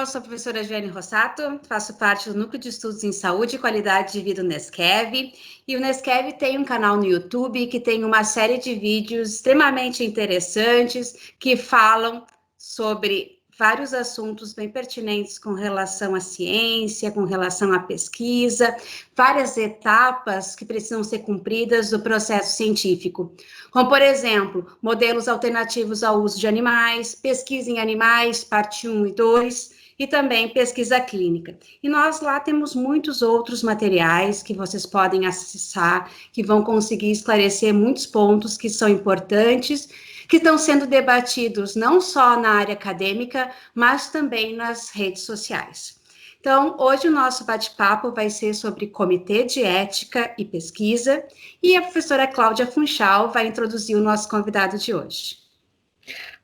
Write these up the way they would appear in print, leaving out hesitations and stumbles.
pessoal, sou a professora Jane Rossato, faço parte do Núcleo de Estudos em Saúde e Qualidade de Vida Unesquev, e o Unesquev tem um canal no YouTube que tem uma série de vídeos extremamente interessantes que falam sobre vários assuntos bem pertinentes com relação à ciência, com relação à pesquisa, várias etapas que precisam ser cumpridas do processo científico, como, por exemplo, modelos alternativos ao uso de animais, pesquisa em animais, parte 1 e 2, e também pesquisa clínica. E nós lá temos muitos outros materiais que vocês podem acessar, que vão conseguir esclarecer muitos pontos que são importantes, que estão sendo debatidos não só na área acadêmica, mas também nas redes sociais. Então, hoje o nosso bate-papo vai ser sobre Comitê de Ética e Pesquisa, e a professora Cláudia Funchal vai introduzir o nosso convidado de hoje.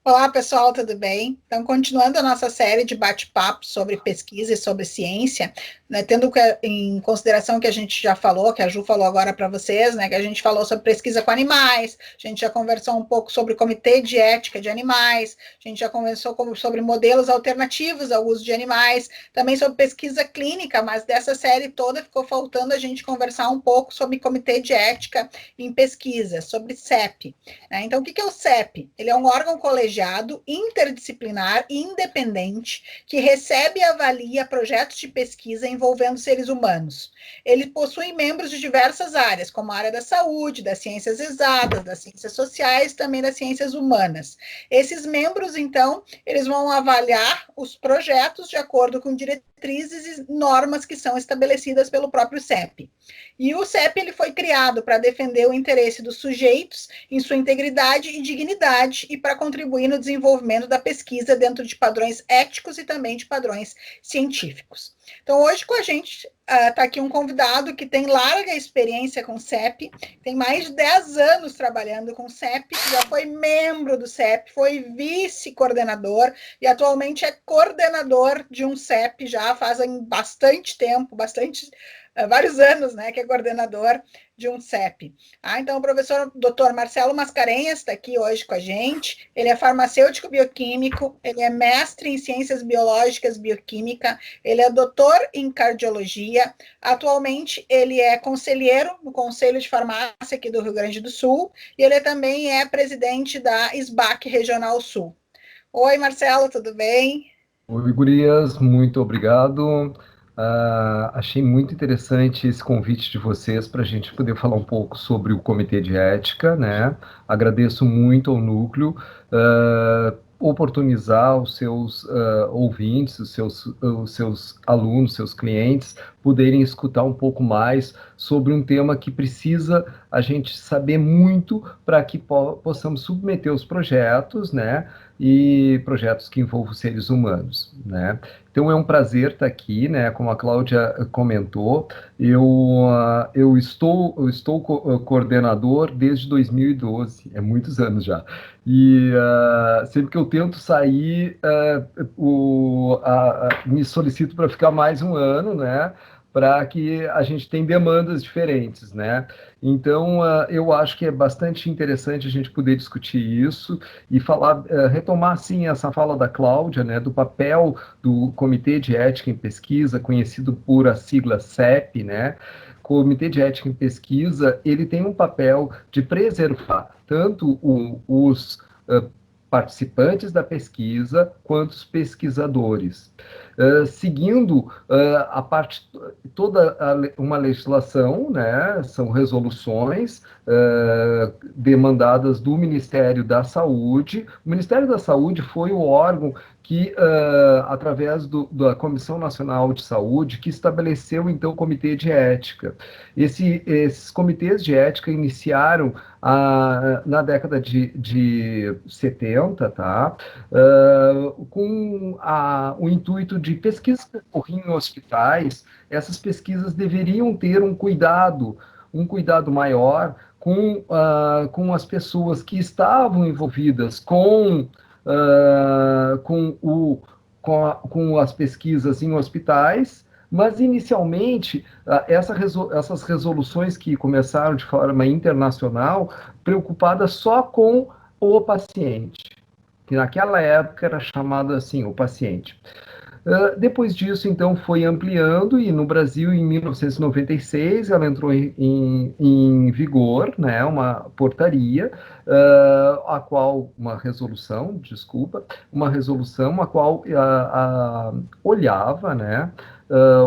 Olá, pessoal, tudo bem? Então, continuando a nossa série de bate-papo sobre pesquisa e sobre ciência, né, tendo em consideração que a gente já falou, que a Ju falou agora para vocês, né, que a gente falou sobre pesquisa com animais, a gente já conversou um pouco sobre comitê de ética de animais, a gente já conversou sobre modelos alternativos ao uso de animais, também sobre pesquisa clínica, mas dessa série toda ficou faltando a gente conversar um pouco sobre comitê de ética em pesquisa, sobre CEP. Né? Então, o que é o CEP? Ele é um órgão colegiado, interdisciplinar e independente que recebe e avalia projetos de pesquisa envolvendo seres humanos. Ele possui membros de diversas áreas, como a área da saúde, das ciências exatas, das ciências sociais, também das ciências humanas. Esses membros, então, eles vão avaliar os projetos de acordo com diretrizes e normas que são estabelecidas pelo próprio CEP. E o CEP ele foi criado para defender o interesse dos sujeitos em sua integridade e dignidade e para contribuir no desenvolvimento da pesquisa dentro de padrões éticos e também de padrões científicos. Então, hoje com a gente está aqui um convidado que tem larga experiência com CEP, tem mais de 10 anos trabalhando com CEP, já foi membro do CEP, foi vice-coordenador e atualmente é coordenador de um CEP já faz bastante tempo, vários anos, né, que é coordenador de um CEP. Então, o professor Dr. Marcelo Mascarenhas está aqui hoje com a gente. Ele é farmacêutico bioquímico, ele é mestre em ciências biológicas bioquímica, ele é doutor em cardiologia. Atualmente, ele é conselheiro no Conselho de Farmácia aqui do Rio Grande do Sul e ele também é presidente da SBAC Regional Sul. Oi, Marcelo, tudo bem? Oi, gurias, muito obrigado. Achei muito interessante esse convite de vocês para a gente poder falar um pouco sobre o Comitê de Ética, né? Agradeço muito ao Núcleo oportunizar os seus ouvintes, os seus alunos, seus clientes, poderem escutar um pouco mais sobre um tema que precisa a gente saber muito para que possamos submeter os projetos, né? E projetos que envolvam seres humanos, né? Então é um prazer estar aqui, né? Como a Cláudia comentou, eu estou coordenador desde 2012, é muitos anos já. E sempre que eu tento sair, me solicito para ficar mais um ano, né? Para que a gente tenha demandas diferentes, né? Então, eu acho que é bastante interessante a gente poder discutir isso e falar, retomar, sim, essa fala da Cláudia, né, do papel do Comitê de Ética em Pesquisa, conhecido por a sigla CEP, né? Comitê de Ética em Pesquisa, ele tem um papel de preservar tanto os participantes da pesquisa quanto os pesquisadores. Seguindo a parte toda uma legislação, né, são resoluções demandadas do Ministério da Saúde. O Ministério da Saúde foi o órgão que, através da Comissão Nacional de Saúde, que estabeleceu, então, o Comitê de Ética. Esses comitês de ética iniciaram na década de 70, tá? Com o intuito de pesquisas que ocorriam em hospitais. Essas pesquisas deveriam ter um cuidado maior com as pessoas que estavam envolvidas com as pesquisas em hospitais, mas inicialmente essas resoluções que começaram de forma internacional, preocupadas só com o paciente, que naquela época era chamado assim, o paciente. Depois disso, então, foi ampliando, e no Brasil, em 1996, ela entrou em vigor, né, uma portaria, a qual, uma resolução, desculpa, uma resolução a qual olhava, né,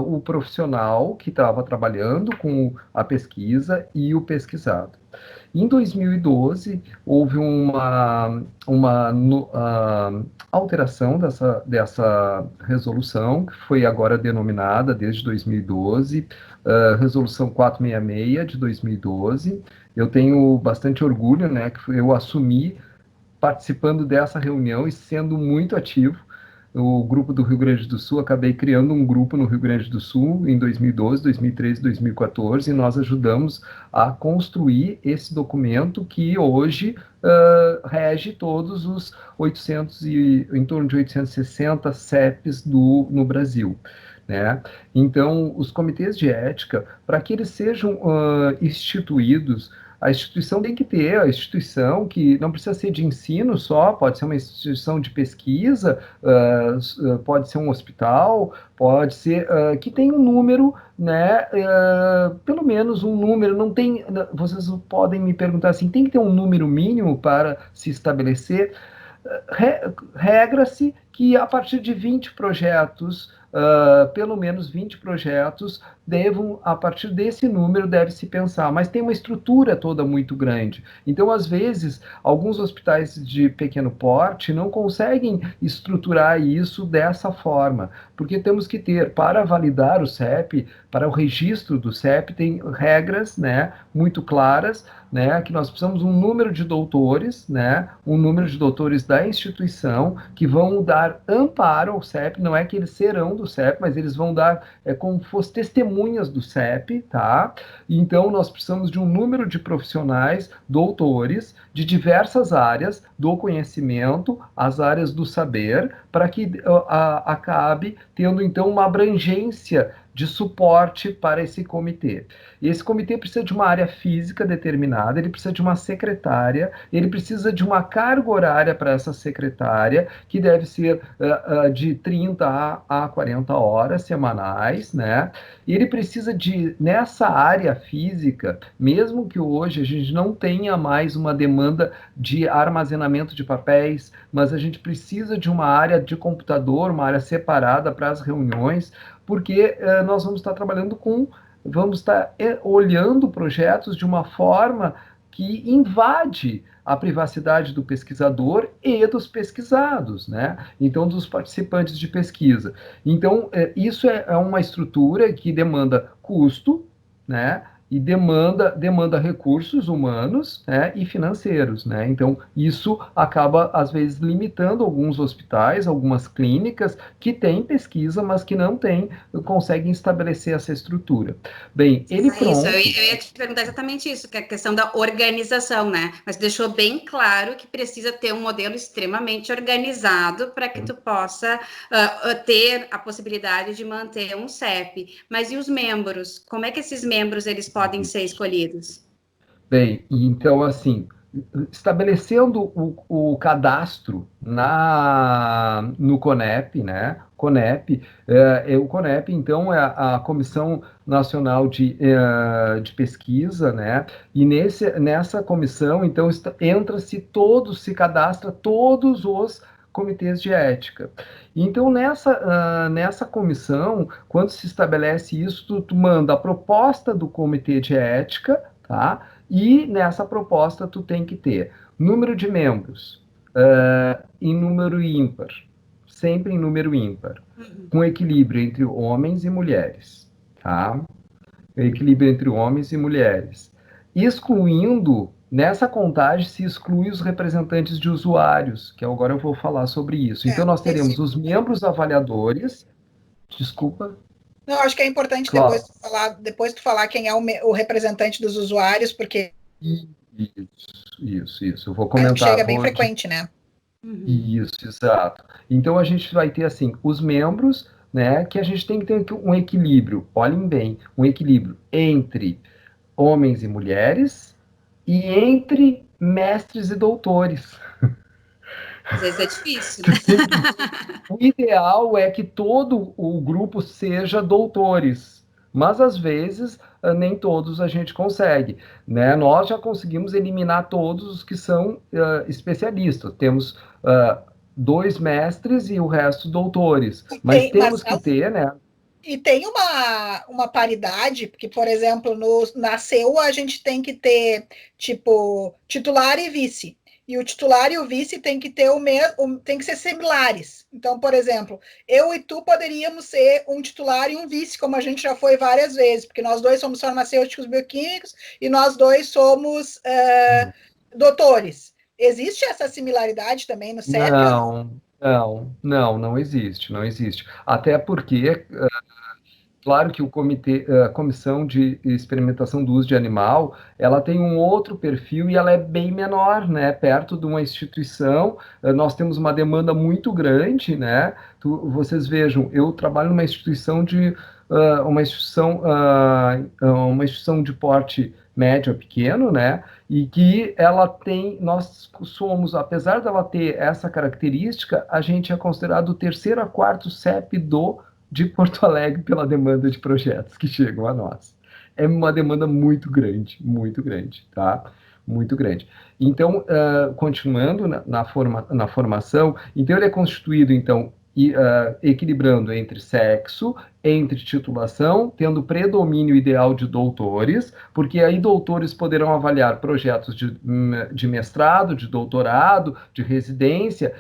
o profissional que estava trabalhando com a pesquisa e o pesquisado. Em 2012, houve uma alteração dessa resolução, que foi agora denominada, desde 2012, Resolução 466 de 2012. Eu tenho bastante orgulho, né, que eu assumi participando dessa reunião e sendo muito ativo. O grupo do Rio Grande do Sul, acabei criando um grupo no Rio Grande do Sul em 2012, 2013, 2014, e nós ajudamos a construir esse documento que hoje rege todos os 800 e em torno de 860 CEPs no Brasil. Né? Então, os comitês de ética, para que eles sejam instituídos, a instituição tem que ter, a instituição que não precisa ser de ensino só, pode ser uma instituição de pesquisa, pode ser um hospital, pode ser que tem um número, né, pelo menos um número, não tem, vocês podem me perguntar assim, tem que ter um número mínimo para se estabelecer? Regra-se que a partir de 20 projetos, pelo menos 20 projetos, a partir desse número deve-se pensar, mas tem uma estrutura toda muito grande. Então, às vezes, alguns hospitais de pequeno porte não conseguem estruturar isso dessa forma, porque temos que ter, para validar o CEP, para o registro do CEP, tem regras, né, muito claras, né, que nós precisamos um número de doutores, né, um número de doutores da instituição que vão dar amparo ao CEP, não é que eles serão do CEP, mas eles vão dar como fosse testemunhas do CEP, tá? Então nós precisamos de um número de profissionais, doutores, de diversas áreas do conhecimento, as áreas do saber, para que acabe tendo então uma abrangência de suporte para esse comitê. E esse comitê precisa de uma área física determinada, ele precisa de uma secretária, ele precisa de uma carga horária para essa secretária, que deve ser de 30 a 40 horas semanais, né? E ele precisa de, nessa área física, mesmo que hoje a gente não tenha mais uma demanda de armazenamento de papéis, mas a gente precisa de uma área de computador, uma área separada para as reuniões, porque nós vamos estar trabalhando vamos estar olhando projetos de uma forma que invade a privacidade do pesquisador e dos pesquisados, né? Então, dos participantes de pesquisa. Então, isso é uma estrutura que demanda custo, né? E demanda recursos humanos, né, e financeiros, né? Então, isso acaba, às vezes, limitando alguns hospitais, algumas clínicas que têm pesquisa, mas que não conseguem estabelecer essa estrutura. Bem, Isso, eu ia te perguntar exatamente isso, que é a questão da organização, né? Mas deixou bem claro que precisa ter um modelo extremamente organizado para que tu possa ter a possibilidade de manter um CEP. Mas e os membros? Como é que esses membros eles podem ser escolhidos? Bem, então, assim, estabelecendo o cadastro no CONEP, né? O CONEP, então, é a Comissão Nacional de Pesquisa, né? E nessa comissão, então, se cadastra todos os comitês de ética. Então, nessa comissão, quando se estabelece isso, tu manda a proposta do comitê de ética, tá? E nessa proposta tu tem que ter número de membros em número ímpar, sempre em número ímpar, com equilíbrio entre homens e mulheres, tá? Equilíbrio entre homens e mulheres. Excluindo, nessa contagem se exclui os representantes de usuários, que agora eu vou falar sobre isso. Então nós teremos os membros avaliadores, desculpa. Não, acho que é importante Claro. depois tu falar quem é o representante dos usuários, porque Isso. Eu vou comentar. Chega bem frequente, né? Isso, exato. Então a gente vai ter assim os membros, né? Que a gente tem que ter um equilíbrio. Olhem bem, um equilíbrio entre homens e mulheres e entre mestres e doutores. Às vezes é difícil, Tu tem que- O ideal é que todo o grupo seja doutores, mas às vezes nem todos a gente consegue, né? Nós já conseguimos eliminar todos os que são especialistas. Temos 2 mestres e o resto doutores, mas temos que ter, né? E tem uma paridade, porque, por exemplo, na CEU a gente tem que ter, tipo, titular e vice. E o titular e o vice tem que ter tem que ser similares. Então, por exemplo, eu e tu poderíamos ser um titular e um vice, como a gente já foi várias vezes, porque nós dois somos farmacêuticos bioquímicos e nós dois somos doutores. Existe essa similaridade também no CEP ou não? Não existe, não existe. Até porque claro que o comitê, a comissão de experimentação do uso de animal, ela tem um outro perfil e ela é bem menor, né? Perto de uma instituição, nós temos uma demanda muito grande, né? Vocês vejam, eu trabalho numa instituição uma instituição de porte médio a pequeno, né? E que ela tem, nós somos, apesar dela ter essa característica, a gente é considerado o terceiro a quarto CEP de Porto Alegre pela demanda de projetos que chegam a nós. É uma demanda muito grande, tá? Muito grande. Então, continuando na formação, então ele é constituído, então, equilibrando entre sexo, entre titulação, tendo predomínio ideal de doutores, porque aí doutores poderão avaliar projetos de mestrado, de doutorado, de residência.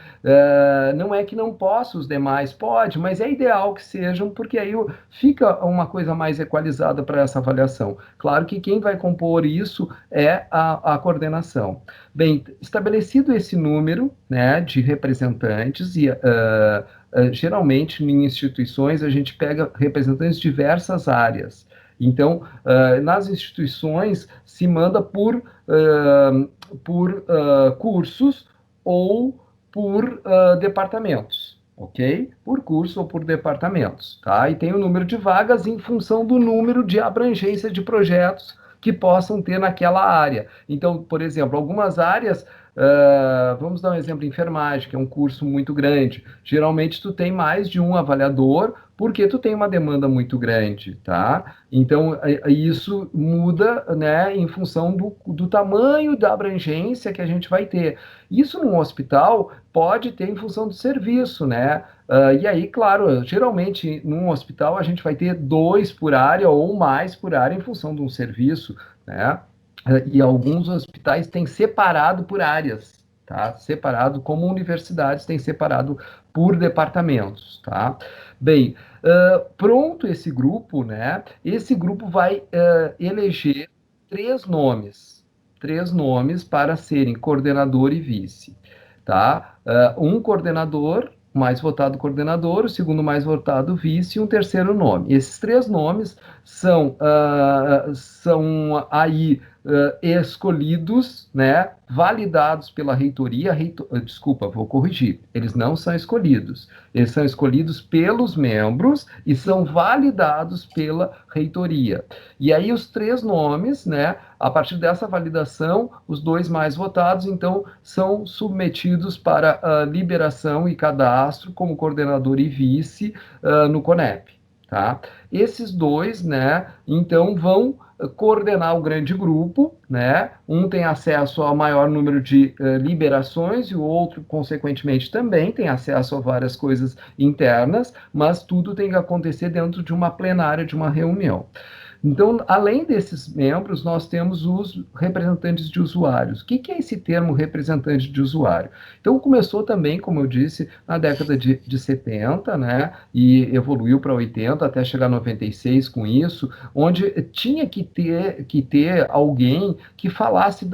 Não é que não possa os demais, pode, mas é ideal que sejam, porque aí fica uma coisa mais equalizada para essa avaliação. Claro que quem vai compor isso é a coordenação. Bem, estabelecido esse número, né, de representantes, e geralmente em instituições a gente pega representantes de diversas áreas. Então, nas instituições se manda por cursos ou por departamentos, ok? Por curso ou por departamentos, tá? E tem o número de vagas em função do número de abrangência de projetos que possam ter naquela área. Então, por exemplo, algumas áreas, vamos dar um exemplo, enfermagem, que é um curso muito grande. Geralmente tu tem mais de um avaliador, porque tu tem uma demanda muito grande, tá? Então, isso muda, né, em função do tamanho da abrangência que a gente vai ter. Isso num hospital pode ter em função do serviço, né? E aí, claro, geralmente num hospital a gente vai ter 2 por área ou mais por área em função de um serviço, né? E alguns hospitais têm separado por áreas, tá? Separado, como universidades têm separado por departamentos, tá? Bem, pronto esse grupo, né? Esse grupo vai eleger 3 nomes para serem coordenador e vice, tá? Um coordenador, mais votado coordenador, o segundo mais votado vice e um terceiro nome. Esses 3 nomes são aí escolhidos, né, validados pela reitoria. Desculpa, vou corrigir. Eles não são escolhidos. Eles são escolhidos pelos membros e são validados pela reitoria. E aí os 3 nomes, né, a partir dessa validação, os 2 mais votados, então, são submetidos para liberação e cadastro como coordenador e vice no CONEP. Tá? Esses 2, né, então, vão coordenar o grande grupo, né? Um tem acesso ao maior número de liberações e o outro, consequentemente, também tem acesso a várias coisas internas, mas tudo tem que acontecer dentro de uma plenária, de uma reunião. Então, além desses membros, nós temos os representantes de usuários. O que é esse termo representante de usuário? Então, começou também, como eu disse, na década de 70, né, e evoluiu para 80, até chegar a 96 com isso, onde tinha que ter alguém que falasse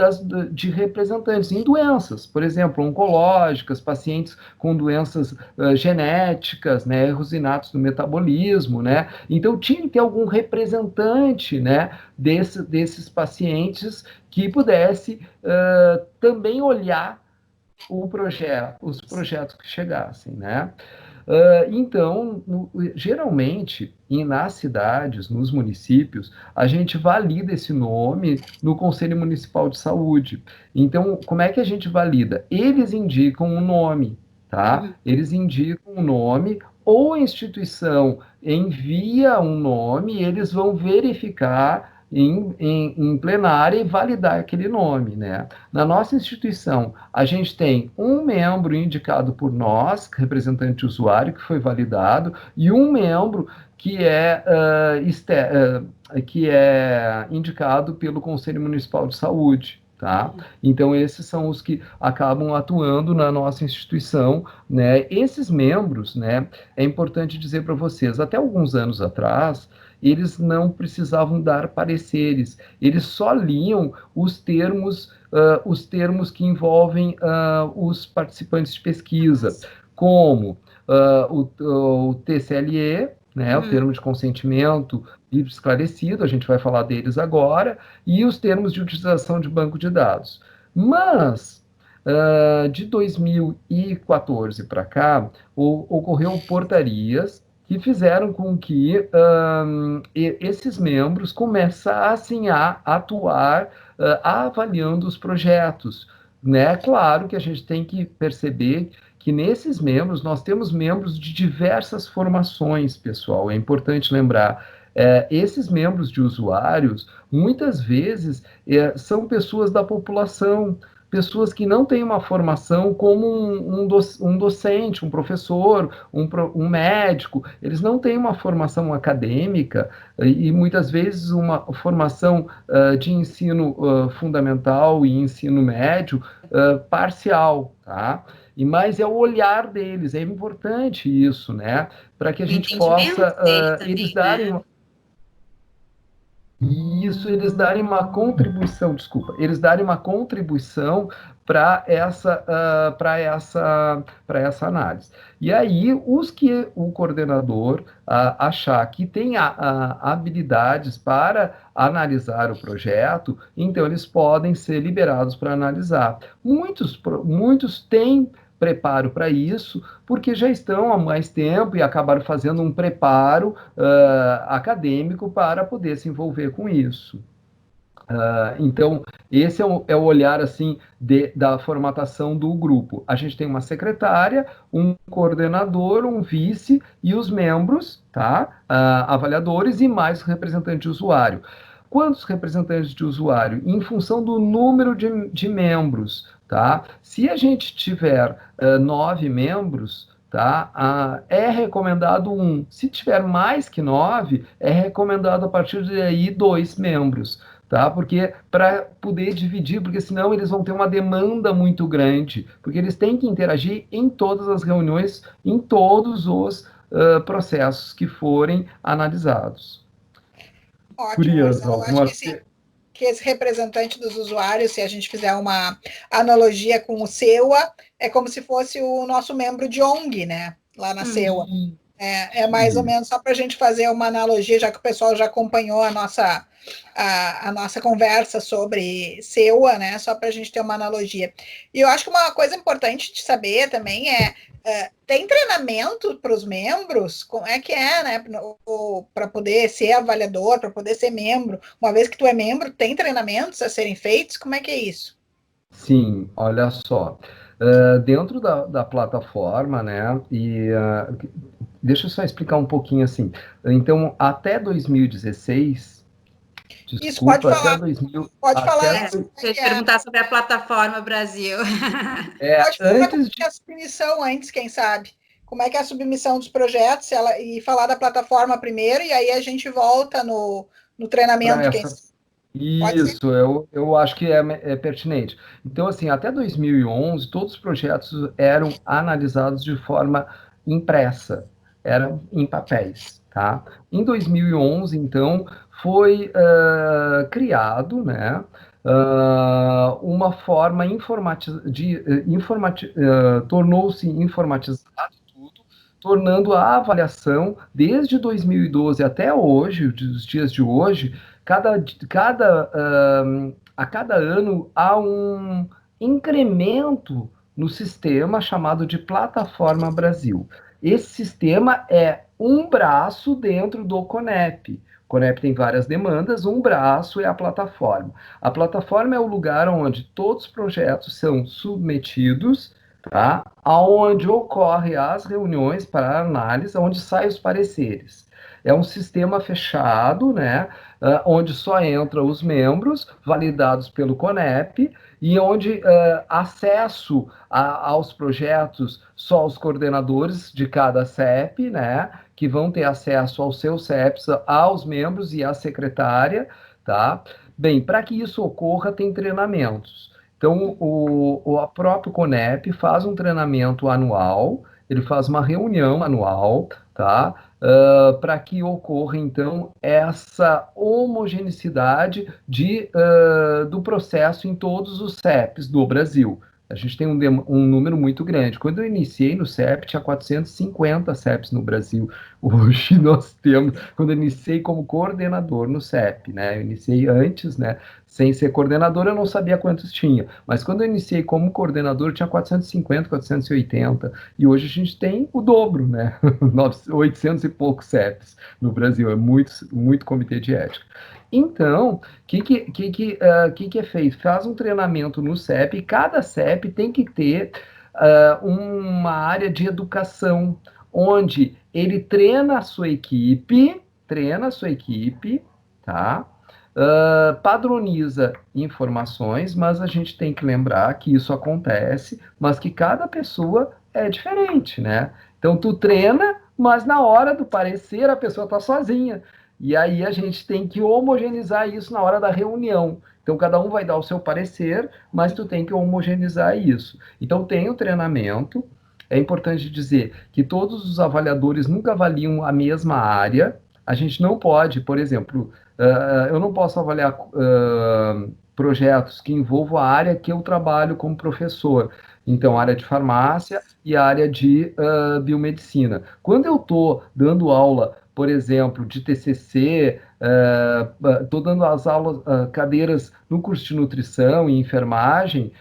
de representantes em doenças, por exemplo, oncológicas, pacientes com doenças genéticas, né, erros inatos do metabolismo, né? Então, tinha que ter algum representante, né, desses pacientes que pudesse também olhar os projetos que chegassem, né? Então, geralmente, nas cidades, nos municípios, a gente valida esse nome no Conselho Municipal de Saúde. Então, como é que a gente valida? Eles indicam um nome, tá? Eles indicam um nome, ou a instituição envia um nome e eles vão verificar em plenária e validar aquele nome, né? Na nossa instituição, a gente tem um membro indicado por nós, representante usuário, que foi validado, e um membro que é indicado pelo Conselho Municipal de Saúde. Tá? Então, esses são os que acabam atuando na nossa instituição, né? Esses membros, né, é importante dizer para vocês, até alguns anos atrás, eles não precisavam dar pareceres, eles só liam os termos que envolvem os participantes de pesquisa, como o TCLE, né, o termo de consentimento livre esclarecido, a gente vai falar deles agora, e os termos de utilização de banco de dados. Mas, de 2014 para cá, ocorreu portarias que fizeram com que esses membros começassem a atuar avaliando os projetos. Né? Claro que a gente tem que perceber que nesses membros nós temos membros de diversas formações, pessoal. É importante lembrar. Esses membros de usuários, muitas vezes, são pessoas da população, pessoas que não têm uma formação como um docente, um professor, um médico, eles não têm uma formação acadêmica e muitas vezes uma formação de ensino fundamental e ensino médio parcial, tá? Mas é o olhar deles, é importante isso, né? Para que a gente possa eles darem eles darem uma contribuição, eles darem uma contribuição para essa análise. E aí, os que o coordenador achar que tem habilidades para analisar o projeto, então eles podem ser liberados para analisar. Muitos têm preparo para isso, porque já estão há mais tempo e acabaram fazendo um preparo acadêmico para poder se envolver com isso. Então, esse é o olhar assim da formatação do grupo. A gente tem uma secretária, um coordenador, um vice e os membros, tá? Avaliadores e mais representante de usuário. Quantos representantes de usuário? Em função do número de membros, tá? Se a gente tiver 9 membros, tá? É recomendado 1. Se tiver mais que 9, é recomendado a partir daí 2 membros, tá? Porque para poder dividir, porque senão eles vão ter uma demanda muito grande, porque eles têm que interagir em todas as reuniões, em todos os processos que forem analisados. Ótimo, Marcelo. Eu acho que esse representante dos usuários, se a gente fizer uma analogia com o SEUA, é como se fosse o nosso membro de ONG, né? Lá na SEUA. É mais ou menos só para a gente fazer uma analogia, já que o pessoal já acompanhou a nossa conversa sobre SEUA, né? Só para a gente ter uma analogia. E eu acho que uma coisa importante de saber também tem treinamento para os membros? Como é que né? Para poder ser avaliador, para poder ser membro. Uma vez que tu é membro, tem treinamentos a serem feitos? Como é que é isso? Sim, olha só. Dentro da plataforma, né? Deixa eu só explicar um pouquinho assim. Então, até 2016. Desculpa, isso, pode falar. Até 2000, pode falar. Deixa eu te perguntar sobre a plataforma Brasil. Pode falar como é a submissão antes, quem sabe. Como é que é a submissão dos projetos e falar da plataforma primeiro, e aí a gente volta no treinamento. Isso, eu acho que é pertinente. Então, assim, até 2011, todos os projetos eram analisados de forma impressa, eram em papéis, tá? Em 2011, então, foi criado, né, uma forma tornou-se informatizado tudo, tornando a avaliação, desde 2012 até hoje, os dias de hoje, a cada ano há um incremento no sistema chamado de Plataforma Brasil. Esse sistema é um braço dentro do CONEP. O CONEP tem várias demandas, um braço é a plataforma. A plataforma é o lugar onde todos os projetos são submetidos, tá? Onde ocorrem as reuniões para análise, onde saem os pareceres. É um sistema fechado, né? Onde só entram os membros validados pelo CONEP e onde acesso aos projetos só os coordenadores de cada CEP, né? Que vão ter acesso aos seus CEPs, aos membros e à secretária, tá? Bem, para que isso ocorra, tem treinamentos. Então, o próprio CONEP faz um treinamento anual, ele faz uma reunião anual, tá? Para que ocorra, então, essa homogeneidade do processo em todos os CEPs do Brasil. A gente tem um número muito grande. Quando eu iniciei no CEP, tinha 450 CEPs no Brasil. Hoje nós temos, quando eu iniciei como coordenador no CEP, né? Eu iniciei antes, né? Sem ser coordenador, eu não sabia quantos tinha. Mas quando eu iniciei como coordenador, tinha 450, 480. E hoje a gente tem o dobro, né? 800 e poucos CEPs no Brasil. É muito, muito comitê de ética. Então, o que é feito? Faz um treinamento no CEP e cada CEP tem que ter uma área de educação, onde ele treina a sua equipe, tá? Padroniza informações, mas a gente tem que lembrar que isso acontece, mas que cada pessoa é diferente, né? Então, tu treina, mas na hora do parecer a pessoa está sozinha. E aí a gente tem que homogeneizar isso na hora da reunião. Então, cada um vai dar o seu parecer, mas tu tem que homogeneizar isso. Então, tem o treinamento. É importante dizer que todos os avaliadores nunca avaliam a mesma área. A gente não pode, por exemplo, eu não posso avaliar projetos que envolvam a área que eu trabalho como professor. Então, a área de farmácia e a área de biomedicina. Quando eu estou dando aula, por exemplo, de TCC, estou dando as aulas, cadeiras no curso de nutrição e enfermagem,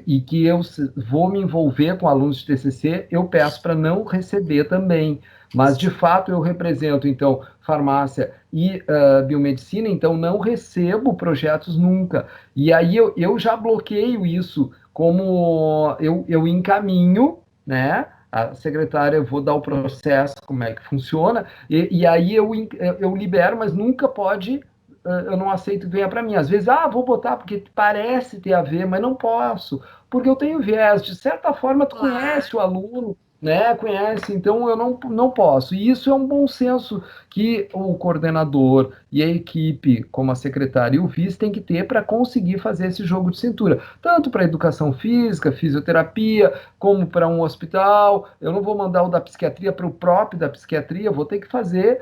e que eu vou me envolver com alunos de TCC, eu peço para não receber também. Mas, de fato, eu represento, então, farmácia e biomedicina, então não recebo projetos nunca. E aí eu já bloqueio isso, como eu encaminho, né? A secretária, eu vou dar o processo, como é que funciona, e aí eu libero, mas nunca pode, eu não aceito que venha para mim. Às vezes, vou botar porque parece ter a ver, mas não posso, porque eu tenho viés. De certa forma, tu conhece o aluno, né? Conhece, então eu não posso. E isso é um bom senso que o coordenador e a equipe, como a secretária e o vice, tem que ter para conseguir fazer esse jogo de cintura. Tanto para educação física, fisioterapia, como para um hospital. Eu não vou mandar o da psiquiatria para o próprio da psiquiatria, eu vou ter que fazer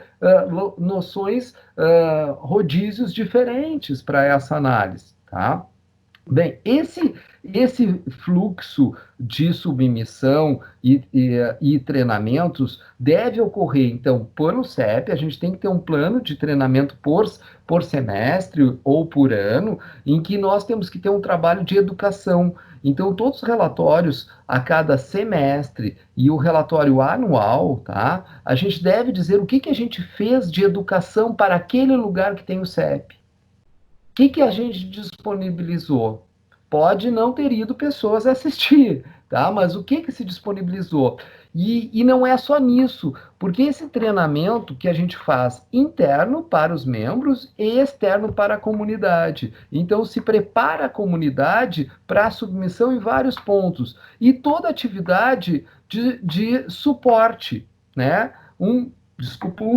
noções, rodízios diferentes para essa análise, tá? Bem, esse fluxo de submissão e treinamentos deve ocorrer, então, por CEP. A gente tem que ter um plano de treinamento por semestre ou por ano, em que nós temos que ter um trabalho de educação. Então, todos os relatórios a cada semestre e o relatório anual, tá? A gente deve dizer o que a gente fez de educação para aquele lugar que tem o CEP. O que a gente disponibilizou? Pode não ter ido pessoas assistir, tá? Mas o que se disponibilizou? E não é só nisso, porque esse treinamento que a gente faz interno para os membros e externo para a comunidade. Então, se prepara a comunidade para a submissão em vários pontos. E toda atividade de suporte, né? Um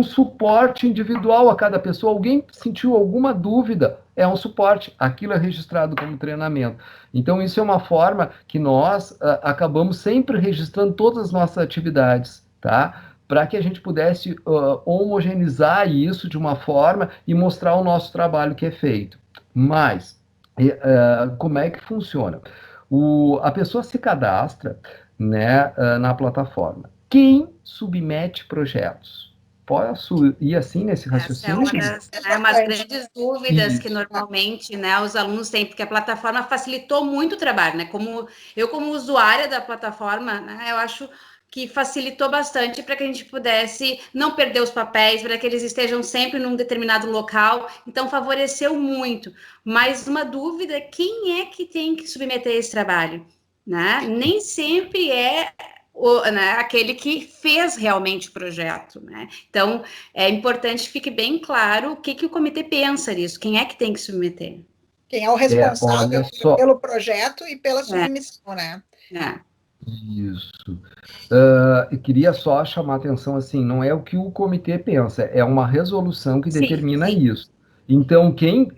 suporte individual a cada pessoa. Alguém sentiu alguma dúvida, é um suporte, aquilo é registrado como treinamento. Então, isso é uma forma que nós acabamos sempre registrando todas as nossas atividades, tá? Para que a gente pudesse homogeneizar isso de uma forma e mostrar o nosso trabalho que é feito. Mas, como é que funciona? A pessoa se cadastra, né, na plataforma. Quem submete projetos? Posso ir assim nesse raciocínio? Essa é uma das grandes dúvidas que normalmente, né, os alunos têm, porque a plataforma facilitou muito o trabalho, né? Como usuária da plataforma, né, eu acho que facilitou bastante para que a gente pudesse não perder os papéis, para que eles estejam sempre num determinado local. Então, favoreceu muito. Mas uma dúvida, quem é que tem que submeter esse trabalho? Né? Nem sempre é aquele que fez realmente o projeto. Né? Então, é importante que fique bem claro o que o comitê pensa nisso, quem é que tem que submeter. Quem é o responsável pelo projeto e pela submissão, né? Isso. Eu queria só chamar a atenção, assim, não é o que o comitê pensa, é uma resolução que determina isso. Então, quem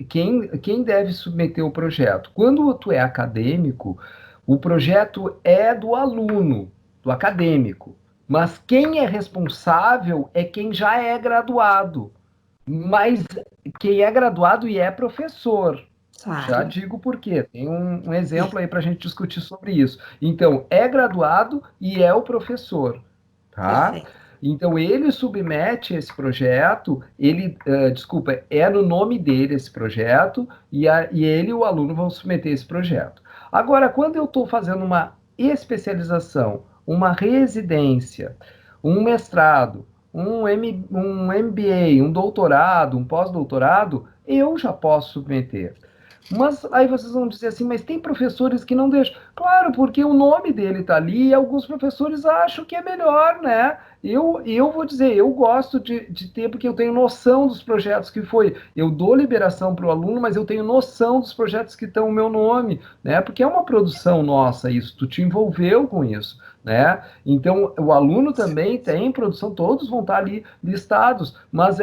deve submeter o projeto? Quando tu é acadêmico, o projeto é do aluno, do acadêmico, mas quem é responsável é quem já é graduado. Mas quem é graduado e é professor. Claro. Já digo por quê. Tem um exemplo aí para a gente discutir sobre isso. Então, é graduado e é o professor, tá? Então, ele submete esse projeto, é no nome dele esse projeto, e ele e o aluno vão submeter esse projeto. Agora, quando eu estou fazendo uma especialização, uma residência, um mestrado, um MBA, um doutorado, um pós-doutorado, eu já posso submeter. Mas aí vocês vão dizer assim, mas tem professores que não deixam. Claro, porque o nome dele está ali e alguns professores acham que é melhor, né? Eu vou dizer, eu gosto de ter, porque eu tenho noção dos projetos que foi. Eu dou liberação para o aluno, mas eu tenho noção dos projetos que estão o meu nome, né? Porque é uma produção nossa isso, tu te envolveu com isso, né? Então, o aluno também tem produção, todos vão estar ali listados, mas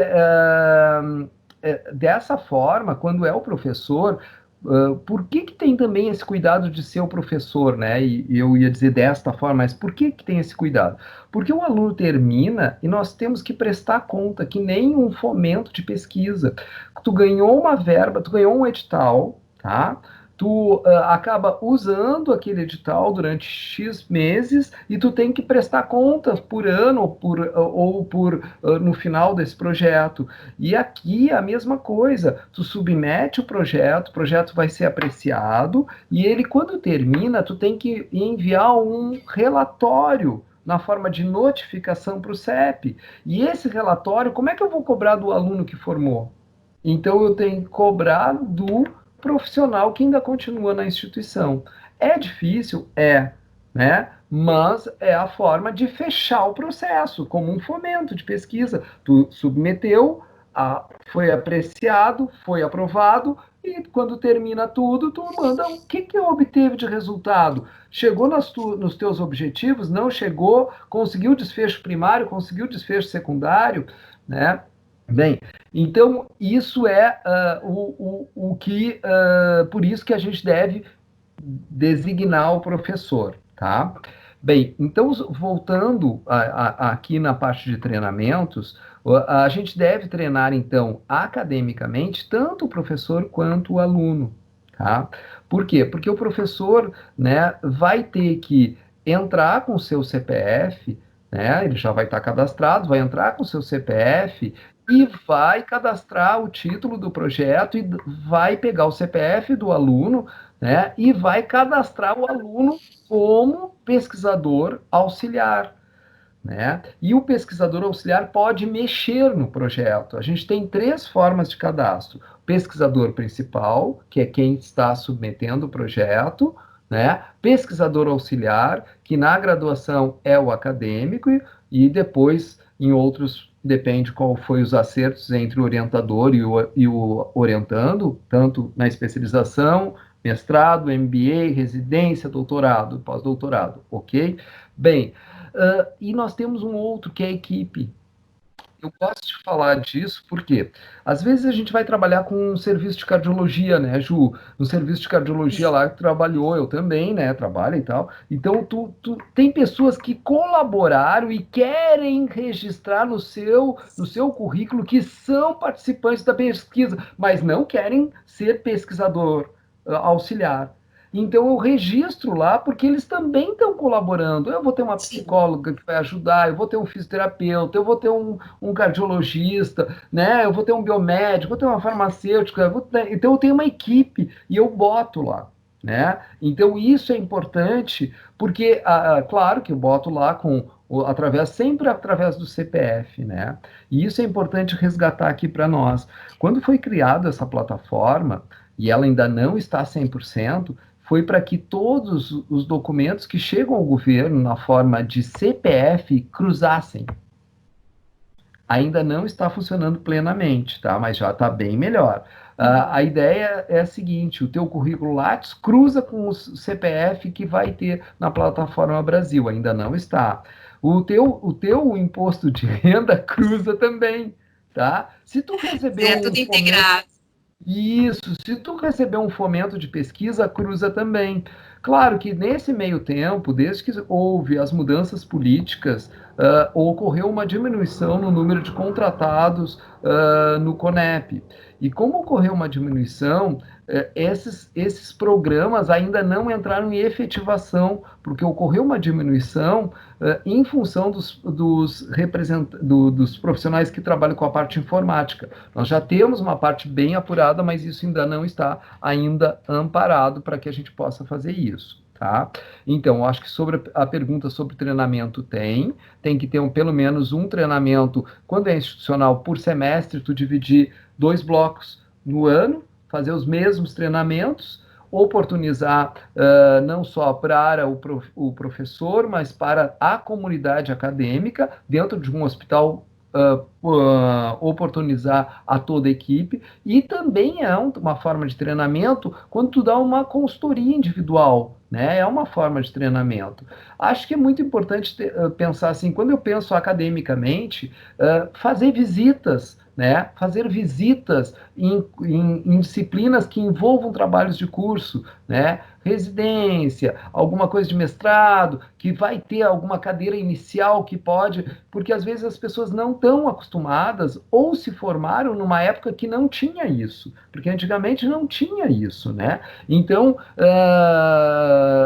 dessa forma, quando é o professor, por que tem também esse cuidado de ser o professor, né? E eu ia dizer desta forma, mas por que tem esse cuidado? Porque o aluno termina e nós temos que prestar conta, que nem um fomento de pesquisa. Tu ganhou uma verba, tu ganhou um edital, tá? Tu acaba usando aquele edital durante X meses e tu tem que prestar contas por ano ou por no final desse projeto. E aqui a mesma coisa, tu submete o projeto vai ser apreciado e ele, quando termina, tu tem que enviar um relatório na forma de notificação para o CEP. E esse relatório, como é que eu vou cobrar do aluno que formou? Então eu tenho que cobrar do profissional que ainda continua na instituição. É difícil? Né? Mas é a forma de fechar o processo, como um fomento de pesquisa. Tu submeteu, foi apreciado, foi aprovado, e quando termina tudo, tu manda o que obteve de resultado. Chegou nos teus objetivos? Não chegou? Conseguiu desfecho primário? Conseguiu desfecho secundário? Né? Bem, então isso é o que, por isso que a gente deve designar o professor, tá? Bem, então voltando aqui na parte de treinamentos, a gente deve treinar então academicamente tanto o professor quanto o aluno, tá? Por quê? Porque o professor, né, vai ter que entrar com o seu CPF, né? Ele já vai estar cadastrado, vai entrar com o seu CPF e vai cadastrar o título do projeto e vai pegar o CPF do aluno, né? E vai cadastrar o aluno como pesquisador auxiliar, né? E o pesquisador auxiliar pode mexer no projeto. A gente tem 3 formas de cadastro: pesquisador principal, que é quem está submetendo o projeto, né? Pesquisador auxiliar, que na graduação é o acadêmico, e depois, em outros, depende qual foi os acertos entre o orientador e o orientando, tanto na especialização, mestrado, MBA, residência, doutorado, pós-doutorado, ok? Bem, e nós temos um outro que é a equipe. Eu gosto de falar disso porque, às vezes, a gente vai trabalhar com um serviço de cardiologia, né, Ju? No serviço de cardiologia lá que trabalhou, eu também, né, trabalho e tal. Então, tem pessoas que colaboraram e querem registrar no seu currículo que são participantes da pesquisa, mas não querem ser pesquisador auxiliar. Então eu registro lá porque eles também estão colaborando. Eu vou ter uma psicóloga que vai ajudar, eu vou ter um fisioterapeuta, eu vou ter um cardiologista, né? Eu vou ter um biomédico, vou ter uma farmacêutica, então eu tenho uma equipe e eu boto lá, né? Então isso é importante porque, claro que eu boto lá com sempre através do CPF, né? E isso é importante resgatar aqui para nós. Quando foi criada essa plataforma, e ela ainda não está 100%, foi para que todos os documentos que chegam ao governo na forma de CPF cruzassem. Ainda não está funcionando plenamente, tá? Mas já está bem melhor. A ideia é a seguinte: o teu currículo Lattes cruza com o CPF que vai ter na plataforma Brasil, ainda não está. O teu imposto de renda cruza também, tá? Se tu receber É um tudo fomento integrado. isso, se tu receber um fomento de pesquisa, cruza também. Claro que nesse meio tempo, desde que houve as mudanças políticas, ocorreu uma diminuição no número de contratados no CONEP. E como ocorreu uma diminuição, esses programas ainda não entraram em efetivação, porque ocorreu uma diminuição em função dos profissionais que trabalham com a parte informática. Nós já temos uma parte bem apurada, mas isso ainda não está ainda amparado para que a gente possa fazer isso. Tá? Então, acho que sobre a pergunta sobre treinamento tem que ter pelo menos um treinamento, quando é institucional, por semestre, tu dividir 2 blocos no ano, fazer os mesmos treinamentos, oportunizar não só para o professor, mas para a comunidade acadêmica, dentro de um hospital, oportunizar a toda a equipe, e também é uma forma de treinamento quando tu dá uma consultoria individual, né? É uma forma de treinamento. Acho que é muito importante pensar assim, quando eu penso academicamente, fazer visitas, né? Fazer visitas em disciplinas que envolvam trabalhos de curso, né? Residência, alguma coisa de mestrado, que vai ter alguma cadeira inicial que pode, porque às vezes as pessoas não estão acostumadas ou se formaram numa época que não tinha isso, porque antigamente não tinha isso, né? Então,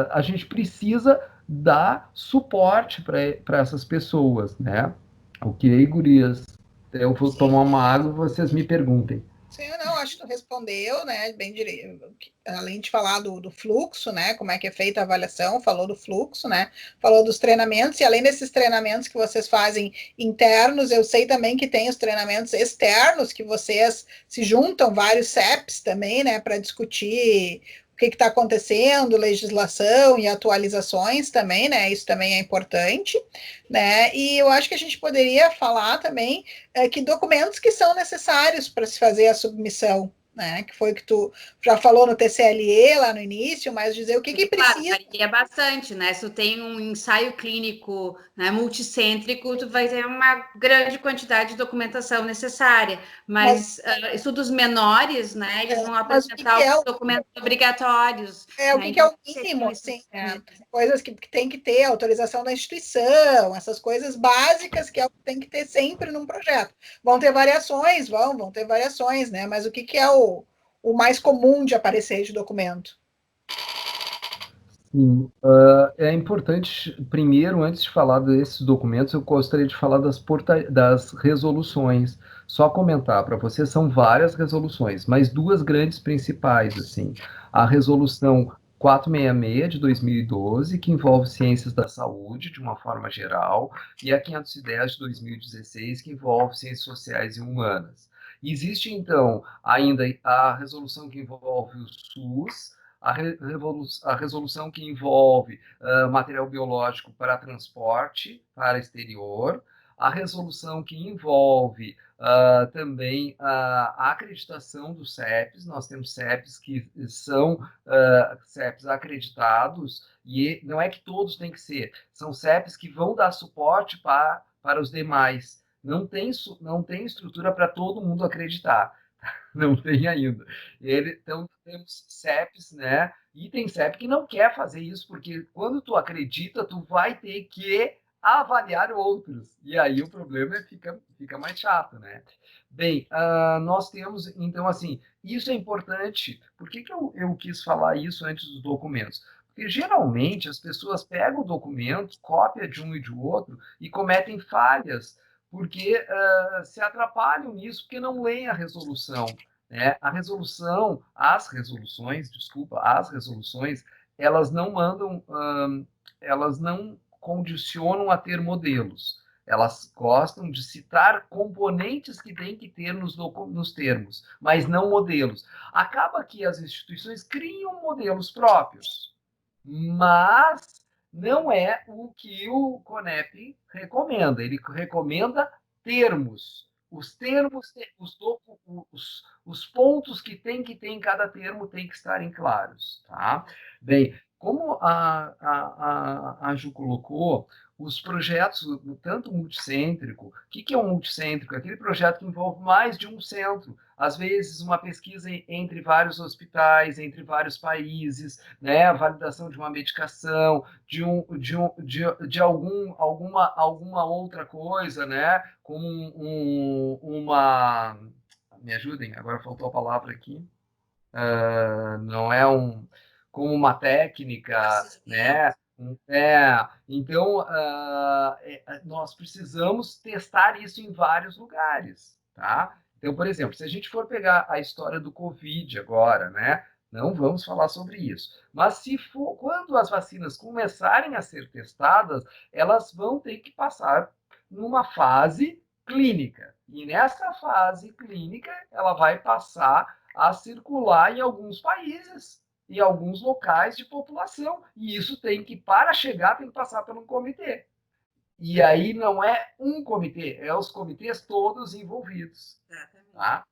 a gente precisa dar suporte para essas pessoas, né? Ok, gurias? Eu vou tomar Sim. uma água e vocês me perguntem. Sim, não, acho que tu respondeu, né, bem direito, além de falar do fluxo, né, como é que é feita a avaliação, falou do fluxo, né, falou dos treinamentos, e além desses treinamentos que vocês fazem internos, eu sei também que tem os treinamentos externos, que vocês se juntam, vários CEPs também, né, para discutir o que está acontecendo, legislação e atualizações também, né, isso também é importante, né, e eu acho que a gente poderia falar também que documentos que são necessários para se fazer a submissão, né? Que foi o que tu já falou no TCLE lá no início, mas dizer o que Claro, precisa. varia bastante, né? Se tu tem um ensaio clínico, né, multicêntrico, tu vai ter uma grande quantidade de documentação necessária, mas estudos menores, né, eles vão Mas o apresentar que é alguns o documentos obrigatórios, o né? que é Então, o mínimo, seriam assim, esses documentos. coisas que tem que ter, autorização da instituição, essas coisas básicas que é o que tem que ter sempre num projeto. Vão ter variações, vão ter variações, né? Mas o que é o mais comum de aparecer de documento? Sim, é importante, primeiro, antes de falar desses documentos, eu gostaria de falar das resoluções. Só comentar para você, são várias resoluções, mas duas grandes principais, assim. A resolução 466 de 2012, que envolve ciências da saúde de uma forma geral, e a 510 de 2016, que envolve ciências sociais e humanas. Existe, então, ainda a resolução que envolve o SUS, a resolução que envolve material biológico para transporte para exterior, a resolução que envolve também a acreditação dos CEPs. Nós temos CEPs que são CEPs acreditados, e não é que todos têm que ser, são CEPs que vão dar suporte para os demais. Não tem estrutura para todo mundo acreditar. Não tem ainda. Então, temos CEPs, né? E tem CEP que não quer fazer isso, porque quando tu acredita, tu vai ter que avaliar outros. E aí o problema fica mais chato, né? Bem, nós temos, então, assim, isso é importante. Por que eu quis falar isso antes dos documentos? Porque geralmente as pessoas pegam o documento, cópia de um e de outro e cometem falhas, porque se atrapalham nisso, porque não leem a resolução. Né? As resoluções, elas não mandam, elas não condicionam a ter modelos. Elas gostam de citar componentes que tem que ter nos termos, mas não modelos. Acaba que as instituições criam modelos próprios, mas não é o que o CONEP recomenda. Ele recomenda termos. Os termos, os pontos que tem que ter em cada termo têm que estarem claros. Tá? Bem, como a Ju colocou, os projetos, tanto multicêntrico, o que é um multicêntrico? Aquele projeto que envolve mais de um centro, às vezes uma pesquisa entre vários hospitais, entre vários países, né? A validação de uma medicação, de alguma outra coisa, né? Como uma... Me ajudem, agora faltou a palavra aqui. Não é como uma técnica, né? Então, nós precisamos testar isso em vários lugares, tá? Então, por exemplo, se a gente for pegar a história do Covid agora, né? Não vamos falar sobre isso. Mas se for, quando as vacinas começarem a ser testadas, elas vão ter que passar numa fase clínica. E nessa fase clínica, ela vai passar a circular em alguns países, em alguns locais de população. E isso tem que, para chegar, tem que passar por um comitê. E aí não é um comitê, é os comitês todos envolvidos. Tá?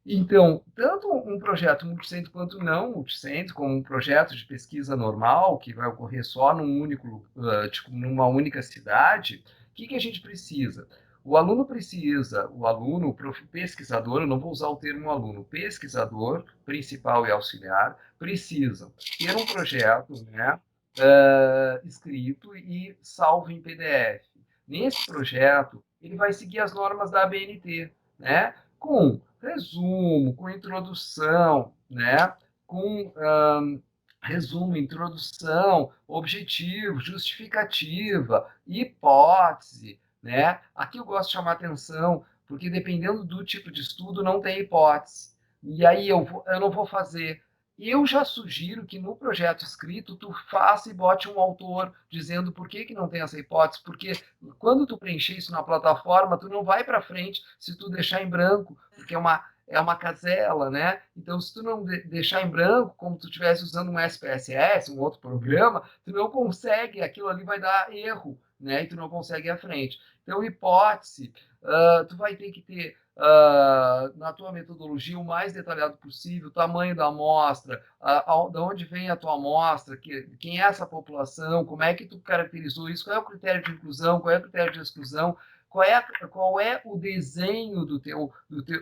Então, tanto um projeto multicêntrico quanto não multicêntrico, como um projeto de pesquisa normal, que vai ocorrer só numa única cidade, o que a gente precisa? O aluno, o pesquisador, eu não vou usar o termo aluno, pesquisador, principal e auxiliar, precisam ter um projeto, né, escrito e salvo em PDF. Nesse projeto, ele vai seguir as normas da ABNT, né, com resumo, com introdução, né, com resumo, introdução, objetivo, justificativa, hipótese, né? Aqui eu gosto de chamar atenção, porque dependendo do tipo de estudo, não tem hipótese. E aí eu não vou fazer. Eu já sugiro que no projeto escrito tu faça e bote um autor dizendo por que não tem essa hipótese, porque quando tu preencher isso na plataforma, tu não vai para frente se tu deixar em branco, porque é uma casela, né? Então, se tu não deixar em branco, como tu estivesse usando um SPSS, um outro programa, tu não consegue, aquilo ali vai dar erro, né? E tu não consegue ir à frente. Então, hipótese, tu vai ter que ter na tua metodologia o mais detalhado possível, o tamanho da amostra, de onde vem a tua amostra, quem é essa população, como é que tu caracterizou isso, qual é o critério de inclusão, qual é o critério de exclusão, qual é o desenho do teu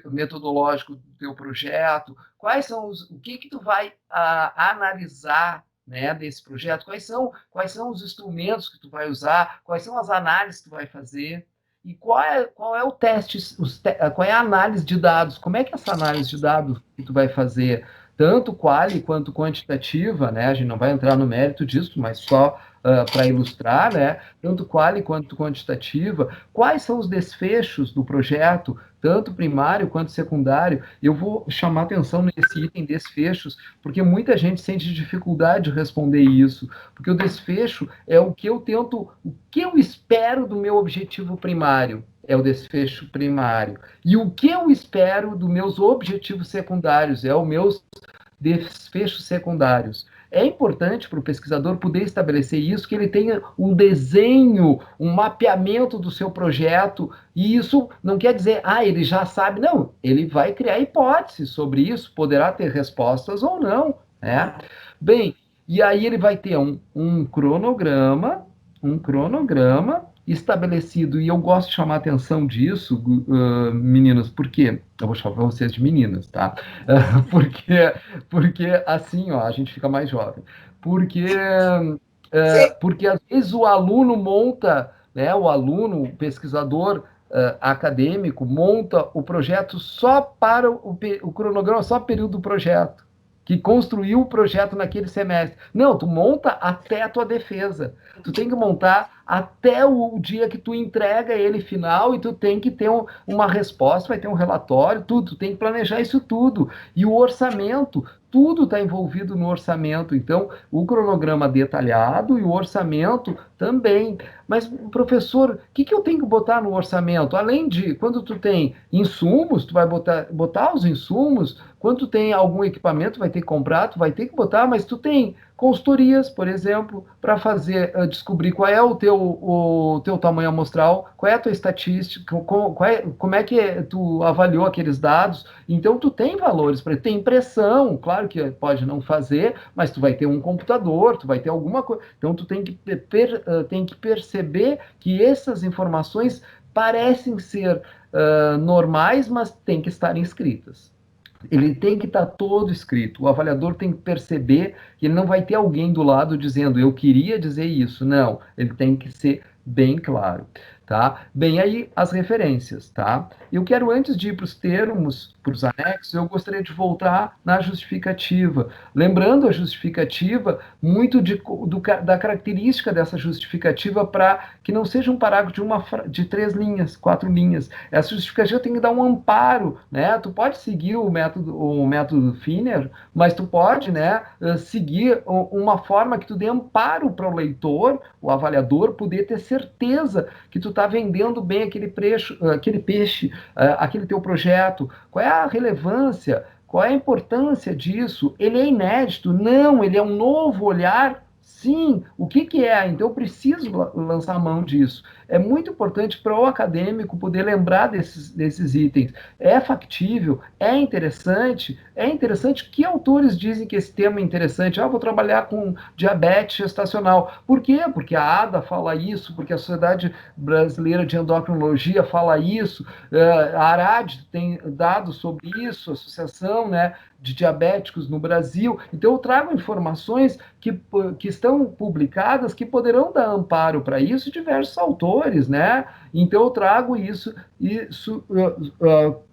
metodológico do teu projeto, o que tu vai analisar, né, desse projeto, quais são os instrumentos que tu vai usar, quais são as análises que tu vai fazer, e qual é o teste, qual é a análise de dados, como é que é essa análise de dados que tu vai fazer, tanto quali quanto quantitativa, né? A gente não vai entrar no mérito disso, mas só para ilustrar, né? Tanto quali quanto quantitativa, quais são os desfechos do projeto, tanto primário quanto secundário. Eu vou chamar atenção nesse item desfechos, porque muita gente sente dificuldade de responder isso, porque o desfecho é o que eu espero do meu objetivo primário, é o desfecho primário. E o que eu espero dos meus objetivos secundários, é os meus desfechos secundários. É importante para o pesquisador poder estabelecer isso, que ele tenha um desenho, um mapeamento do seu projeto, e isso não quer dizer, ele já sabe, não, ele vai criar hipóteses sobre isso, poderá ter respostas ou não, né? Bem, e aí ele vai ter um cronograma estabelecido, e eu gosto de chamar a atenção disso, meninas, porque eu vou chamar vocês de meninas, tá? Porque assim, ó, a gente fica mais jovem. Porque às vezes o aluno monta, né, o pesquisador acadêmico monta o projeto só para o cronograma, só período do projeto, que construiu o projeto naquele semestre. Não, tu monta até a tua defesa. Tu tem que montar até o dia que tu entrega ele final e tu tem que ter uma resposta, vai ter um relatório, tudo, tu tem que planejar isso tudo. E o orçamento, tudo está envolvido no orçamento. Então, o cronograma detalhado e o orçamento também. Mas, professor, o que eu tenho que botar no orçamento? Além de, quando tu tem insumos, tu vai botar os insumos. Quando tu tem algum equipamento, vai ter que comprar, tu vai ter que botar, mas tu tem consultorias, por exemplo, para fazer, descobrir qual é o teu tamanho amostral, qual é a tua estatística, como é que tu avaliou aqueles dados. Então, tu tem valores, tem impressão, claro que pode não fazer, mas tu vai ter um computador, tu vai ter alguma coisa. Então, tu tem que perceber que essas informações parecem ser normais, mas têm que estar inscritas. Ele tem que estar todo escrito. O avaliador tem que perceber que ele não vai ter alguém do lado dizendo eu queria dizer isso. Não, ele tem que ser bem claro, tá? Bem, aí as referências, tá? Eu quero, antes de ir para os termos, para os anexos, eu gostaria de voltar na justificativa. Lembrando a justificativa, muito da característica dessa justificativa para que não seja um parágrafo de 3 linhas, 4 linhas. Essa justificativa tem que dar um amparo, né? Tu pode seguir o método Finner, mas tu pode, né, seguir uma forma que tu dê amparo para o leitor, o avaliador, poder ter certeza que tu está vendendo bem aquele peixe, aquele teu projeto. Qual é a relevância? Qual é a importância disso? Ele é inédito? Não, ele é um novo olhar. Sim, o que é? Então eu preciso lançar a mão disso. É muito importante para o acadêmico poder lembrar desses itens. É factível? É interessante? É interessante? Que autores dizem que esse tema é interessante? Vou trabalhar com diabetes gestacional. Por quê? Porque a ADA fala isso, porque a Sociedade Brasileira de Endocrinologia fala isso, a ARAD tem dados sobre isso, a Associação, né, de Diabéticos no Brasil. Então eu trago informações que estão publicadas que poderão dar amparo para isso diversos autores, né? Então eu trago isso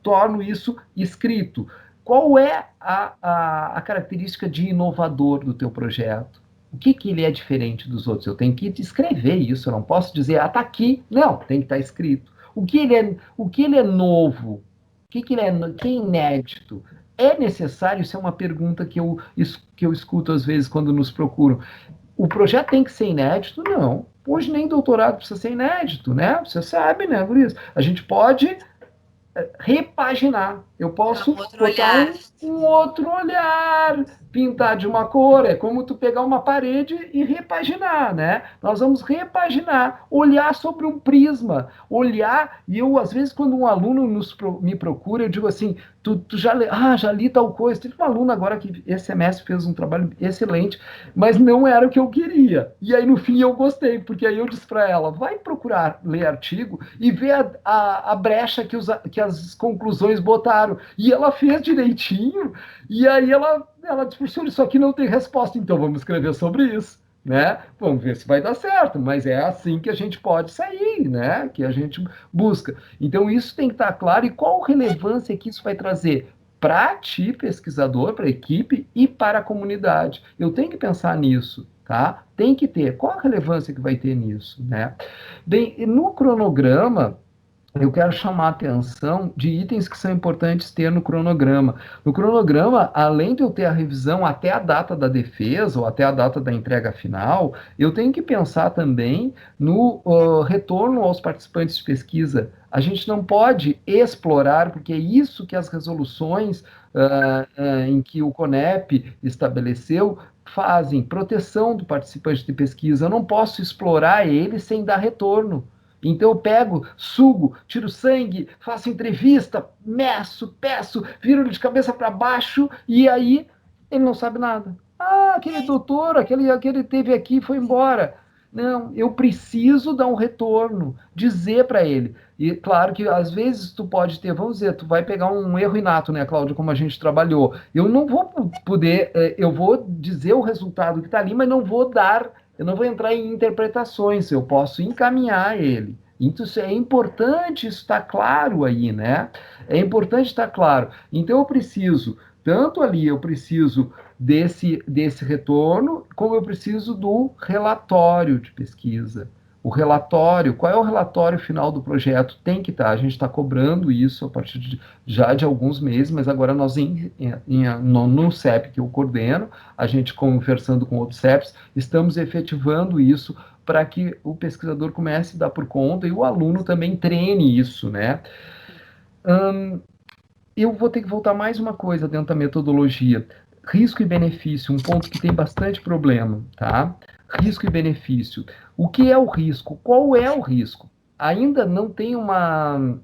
torno isso escrito. Qual é a característica de inovador do teu projeto? O que ele é diferente dos outros? Eu tenho que escrever isso, eu não posso dizer, tá aqui. Não, tem que estar escrito. O que ele é novo? Que ele que é inédito? É necessário? Isso é uma pergunta que eu escuto às vezes quando nos procuram. O projeto tem que ser inédito? Não. Hoje nem doutorado precisa ser inédito, né? Você sabe, né, por isso. A gente pode repaginar. Eu posso botar um outro olhar, pintar de uma cor. É como tu pegar uma parede e repaginar, né? Nós vamos repaginar, olhar sobre um prisma, olhar. E eu, às vezes, quando um aluno me procura, eu digo assim, tu já li tal coisa. Teve um aluno agora que esse semestre fez um trabalho excelente, mas não era o que eu queria. E aí, no fim, eu gostei, porque aí eu disse para ela, vai procurar ler artigo e ver a brecha que as conclusões botaram. E ela fez direitinho, e aí ela disse, professor, isso aqui não tem resposta, então vamos escrever sobre isso. Né? Vamos ver se vai dar certo, mas é assim que a gente pode sair, né? Que a gente busca. Então, isso tem que estar claro. E qual relevância que isso vai trazer para ti, pesquisador, para a equipe e para a comunidade? Eu tenho que pensar nisso, tá? Tem que ter. Qual a relevância que vai ter nisso, né? Bem, no cronograma, eu quero chamar a atenção de itens que são importantes ter no cronograma. No cronograma, além de eu ter a revisão até a data da defesa ou até a data da entrega final, eu tenho que pensar também no retorno aos participantes de pesquisa. A gente não pode explorar, porque é isso que as resoluções em que o CONEP estabeleceu fazem, proteção do participante de pesquisa. Eu não posso explorar ele sem dar retorno. Então eu pego, sugo, tiro sangue, faço entrevista, meço, peço, viro de cabeça para baixo e aí ele não sabe nada. Aquele doutor, aquele teve aqui e foi embora. Não, eu preciso dar um retorno, dizer para ele. E claro que às vezes tu pode ter, vamos dizer, tu vai pegar um erro inato, né, Cláudio, como a gente trabalhou. Eu não vou poder, eu vou dizer o resultado que está ali, mas não vou entrar em interpretações, eu posso encaminhar ele. Então, é importante isso estar claro aí, né? É importante estar claro. Então, eu preciso desse retorno, como eu preciso do relatório de pesquisa. O relatório, qual é o relatório final do projeto? Tem que estar, a gente está cobrando isso a partir já de alguns meses, mas agora nós, no CEP que eu coordeno, a gente conversando com outros CEPs, estamos efetivando isso para que o pesquisador comece a dar por conta e o aluno também treine isso, né? Eu vou ter que voltar mais uma coisa dentro da metodologia. Risco e benefício, um ponto que tem bastante problema, tá? Risco e benefício. O que é o risco? Qual é o risco? Ainda não tem uma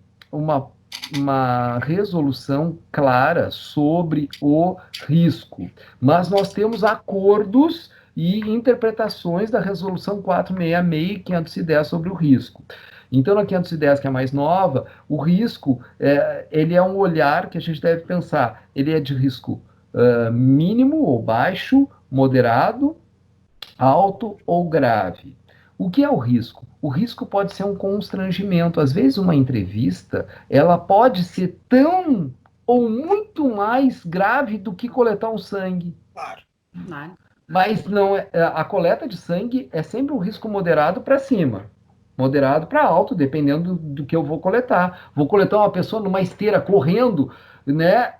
resolução clara sobre o risco, mas nós temos acordos e interpretações da resolução 466 e 510 sobre o risco. Então, na 510, que é a mais nova, o risco, ele é um olhar que a gente deve pensar. Ele é de risco mínimo ou baixo, moderado, alto ou grave. O que é o risco? O risco pode ser um constrangimento. Às vezes, uma entrevista, ela pode ser tão ou muito mais grave do que coletar um sangue. Claro. Mas não a coleta de sangue é sempre um risco moderado para cima. Moderado para alto, dependendo do que eu vou coletar. Vou coletar uma pessoa numa esteira correndo, né?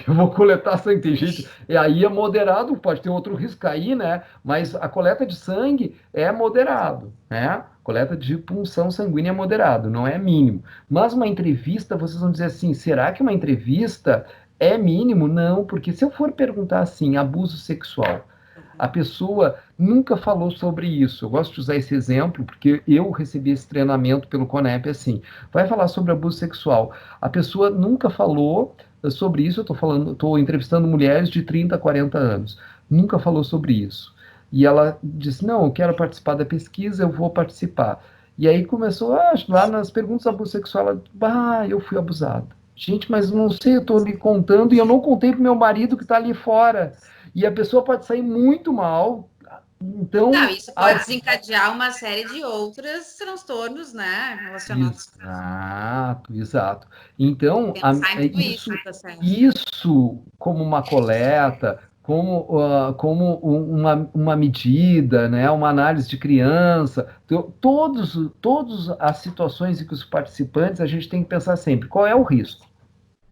Eu vou coletar sangue, tem gente. E aí é moderado, pode ter outro risco aí, né? Mas a coleta de sangue é moderado, né? Coleta de punção sanguínea é moderado, não é mínimo. Mas uma entrevista, vocês vão dizer assim: será que uma entrevista é mínimo? Não, porque se eu for perguntar assim, abuso sexual. A pessoa nunca falou sobre isso. Eu gosto de usar esse exemplo porque eu recebi esse treinamento pelo CONEP assim. Vai falar sobre abuso sexual. A pessoa nunca falou sobre isso. Eu estou entrevistando mulheres de 30 a 40 anos. Nunca falou sobre isso. E ela disse: não, eu quero participar da pesquisa, eu vou participar. E aí começou, lá nas perguntas de abuso sexual, ela, eu fui abusada. Gente, mas não sei, eu estou lhe contando e eu não contei para meu marido que está ali fora. E a pessoa pode sair muito mal. Então, não, isso pode desencadear uma série de outros transtornos, né, relacionados. Exato. Então, isso como uma coleta, como uma medida, né, uma análise de criança, todas as situações em que os participantes, a gente tem que pensar sempre, qual é o risco?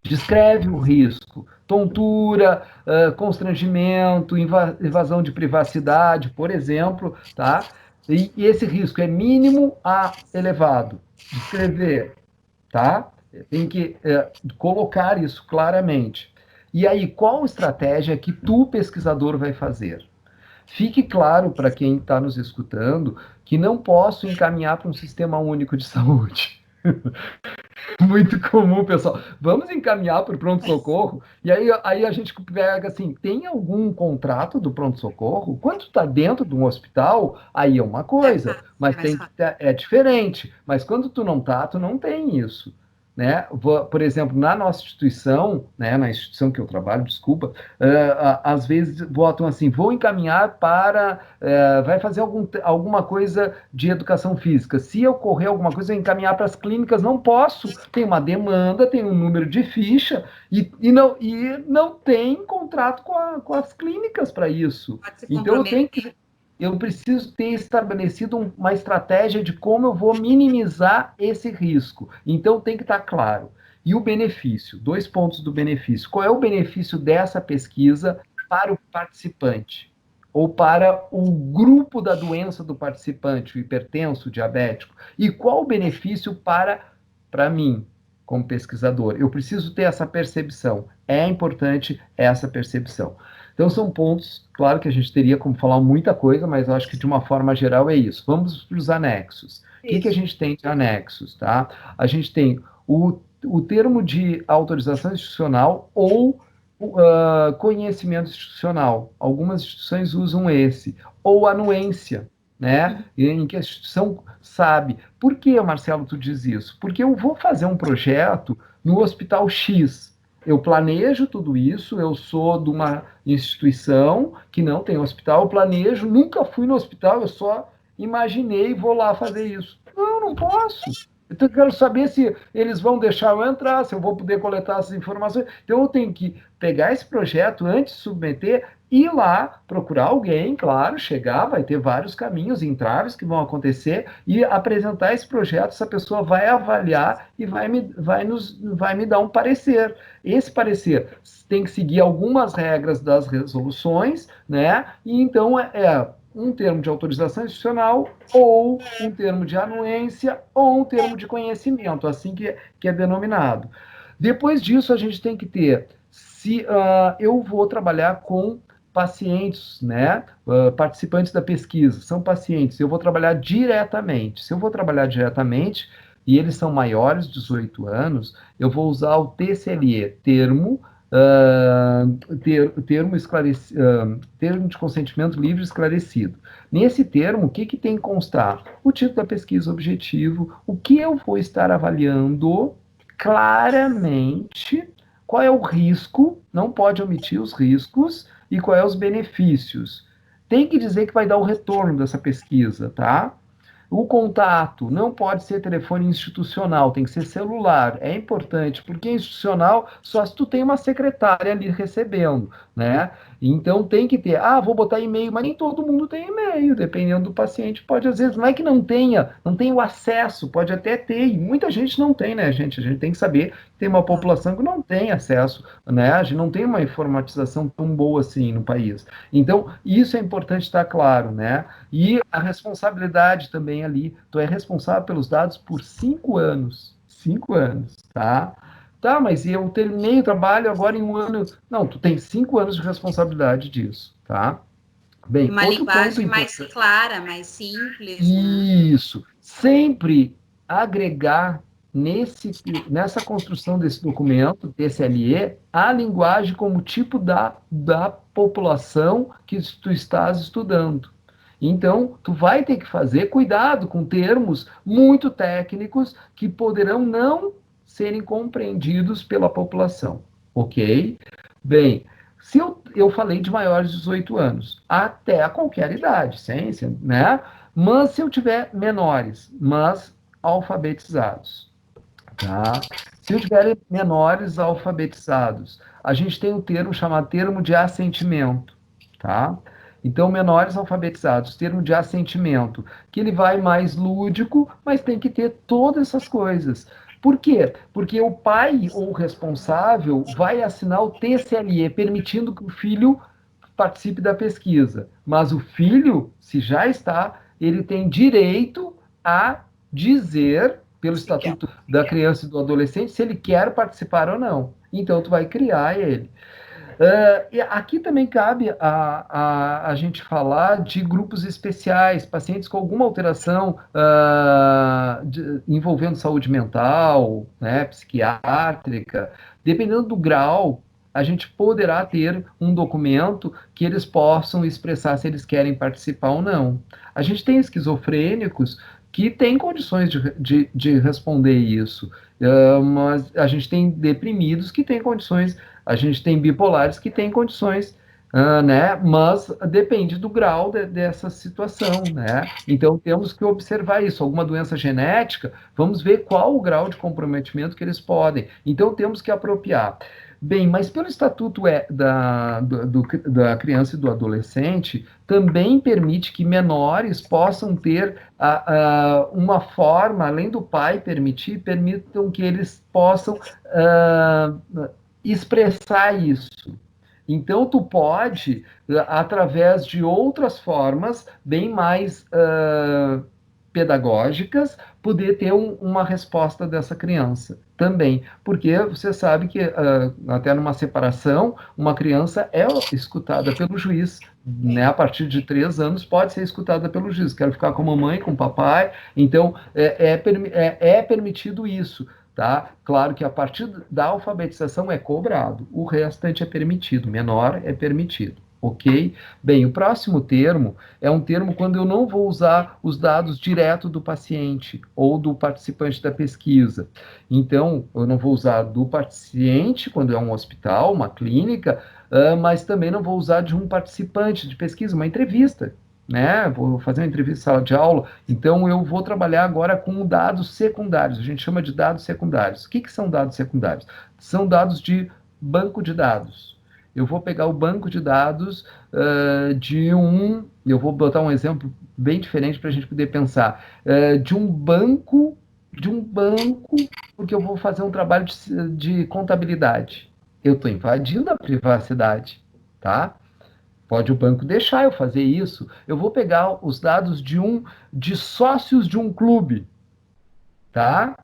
Descreve o risco, tontura, constrangimento, invasão de privacidade, por exemplo, tá? E esse risco é mínimo a elevado. Descrever, tá? Tem que colocar isso claramente. E aí, qual estratégia que tu, pesquisador, vai fazer? Fique claro para quem está nos escutando que não posso encaminhar para um sistema único de saúde. Muito comum, pessoal. Vamos encaminhar para o pronto-socorro? E aí a gente pega assim, tem algum contrato do pronto-socorro? Quando está dentro de um hospital, aí é uma coisa, mas é diferente. Mas quando tu não tem isso. Né? Por exemplo, na nossa instituição, né, na instituição que eu trabalho, desculpa, às vezes botam assim, vou encaminhar para, vai fazer alguma coisa de educação física. Se ocorrer alguma coisa, eu encaminhar para as clínicas, não posso. Tem uma demanda, tem um número de ficha e não tem contrato com as clínicas para isso. Então eu preciso ter estabelecido uma estratégia de como eu vou minimizar esse risco. Então, tem que estar claro. E o benefício? 2 pontos do benefício. Qual é o benefício dessa pesquisa para o participante? Ou para o grupo da doença do participante, o hipertenso, o diabético? E qual o benefício para mim, como pesquisador? Eu preciso ter essa percepção. É importante essa percepção. Então, são pontos, claro que a gente teria como falar muita coisa, mas eu acho que de uma forma geral é isso. Vamos para os anexos. O que a gente tem de anexos? Tá? A gente tem o termo de autorização institucional ou conhecimento institucional. Algumas instituições usam esse. Ou anuência, né? Em que a instituição sabe. Por que, Marcelo, tu diz isso? Porque eu vou fazer um projeto no Hospital X. Eu planejo tudo isso, eu sou de uma instituição que não tem hospital, eu planejo, nunca fui no hospital, eu só imaginei e vou lá fazer isso. Não posso. Então, eu quero saber se eles vão deixar eu entrar, se eu vou poder coletar essas informações. Então, eu tenho que pegar esse projeto, antes de submeter, ir lá, procurar alguém, claro, chegar, vai ter vários caminhos, entraves que vão acontecer, e apresentar esse projeto, essa pessoa vai avaliar e vai me dar um parecer. Esse parecer tem que seguir algumas regras das resoluções, né? E então um termo de autorização institucional, ou um termo de anuência, ou um termo de conhecimento, assim que é denominado. Depois disso, a gente tem que ter, se eu vou trabalhar com pacientes, né, participantes da pesquisa, são pacientes, eu vou trabalhar diretamente. Se eu vou trabalhar diretamente, e eles são maiores de 18 anos, eu vou usar o TCLE, termo de consentimento livre e esclarecido. Nesse termo, o que tem que constar? O título da pesquisa, objetivo, o que eu vou estar avaliando claramente, qual é o risco, não pode omitir os riscos, e qual é os benefícios. Tem que dizer que vai dar o retorno dessa pesquisa, tá? O contato não pode ser telefone institucional, tem que ser celular. É importante, porque institucional só se tu tem uma secretária ali recebendo, né? Então tem que ter, vou botar e-mail, mas nem todo mundo tem e-mail, dependendo do paciente, pode às vezes, não é que não tenha o acesso, pode até ter, e muita gente não tem, né, gente? A gente tem que saber que tem uma população que não tem acesso, né? A gente não tem uma informatização tão boa assim no país. Então, isso é importante estar claro, né? E a responsabilidade também ali, tu é responsável pelos dados por 5 anos. 5 anos, tá? Tá, mas eu terminei o trabalho agora em 1 ano. Não, tu tem 5 anos de responsabilidade disso, tá? Bem, uma outro linguagem ponto mais clara, mais simples, isso. Sempre agregar nessa construção desse documento, TSLE, a linguagem como tipo da população que tu estás estudando. Então, tu vai ter que fazer cuidado com termos muito técnicos que poderão não serem compreendidos pela população, ok? Bem, se eu falei de maiores de 18 anos, até a qualquer idade, ciência, né? Mas se eu tiver menores, mas alfabetizados, tá? Se eu tiver menores alfabetizados, a gente tem um termo chamado termo de assentimento, tá? Então, menores alfabetizados, termo de assentimento, que ele vai mais lúdico, mas tem que ter todas essas coisas. Por quê? Porque o pai ou o responsável vai assinar o TCLE, permitindo que o filho participe da pesquisa. Mas o filho, se já está, ele tem direito a dizer, pelo Estatuto da Criança e do Adolescente, se ele quer participar ou não. Então, tu vai criar ele. E aqui também cabe a gente falar de grupos especiais, pacientes com alguma alteração envolvendo saúde mental, né, psiquiátrica. Dependendo do grau, a gente poderá ter um documento que eles possam expressar se eles querem participar ou não. A gente tem esquizofrênicos que têm condições de responder isso, mas a gente tem deprimidos que têm condições, a gente tem bipolares que têm condições, né? Mas depende do grau dessa situação, né? Então temos que observar isso. Alguma doença genética, vamos ver qual o grau de comprometimento que eles podem. Então temos que apropriar. Bem, mas pelo Estatuto da Criança e do Adolescente, também permite que menores possam ter uma forma, além do pai permitam que eles possam expressar isso. Então, tu pode, através de outras formas, bem mais pedagógicas, poder ter uma resposta dessa criança também. Porque você sabe que, até numa separação, uma criança é escutada pelo juiz, né? A partir de 3 anos pode ser escutada pelo juiz. Quero ficar com a mamãe, com o papai. Então, é permitido isso. Tá? Claro que a partir da alfabetização é cobrado, o restante é permitido, menor é permitido, ok? Bem, o próximo termo é um termo quando eu não vou usar os dados direto do paciente ou do participante da pesquisa. Então, eu não vou usar do paciente quando é um hospital, uma clínica, mas também não vou usar de um participante de pesquisa, uma entrevista, né? Vou fazer uma entrevista em sala de aula, então eu vou trabalhar agora com dados secundários, a gente chama de dados secundários. O que são dados secundários? São dados de banco de dados. eu vou pegar o banco de dados eu vou botar um exemplo bem diferente para a gente poder pensar, de um banco, porque eu vou fazer um trabalho de contabilidade. Eu estou invadindo a privacidade, tá? Pode o banco deixar eu fazer isso. Eu vou pegar os dados de sócios de um clube, tá?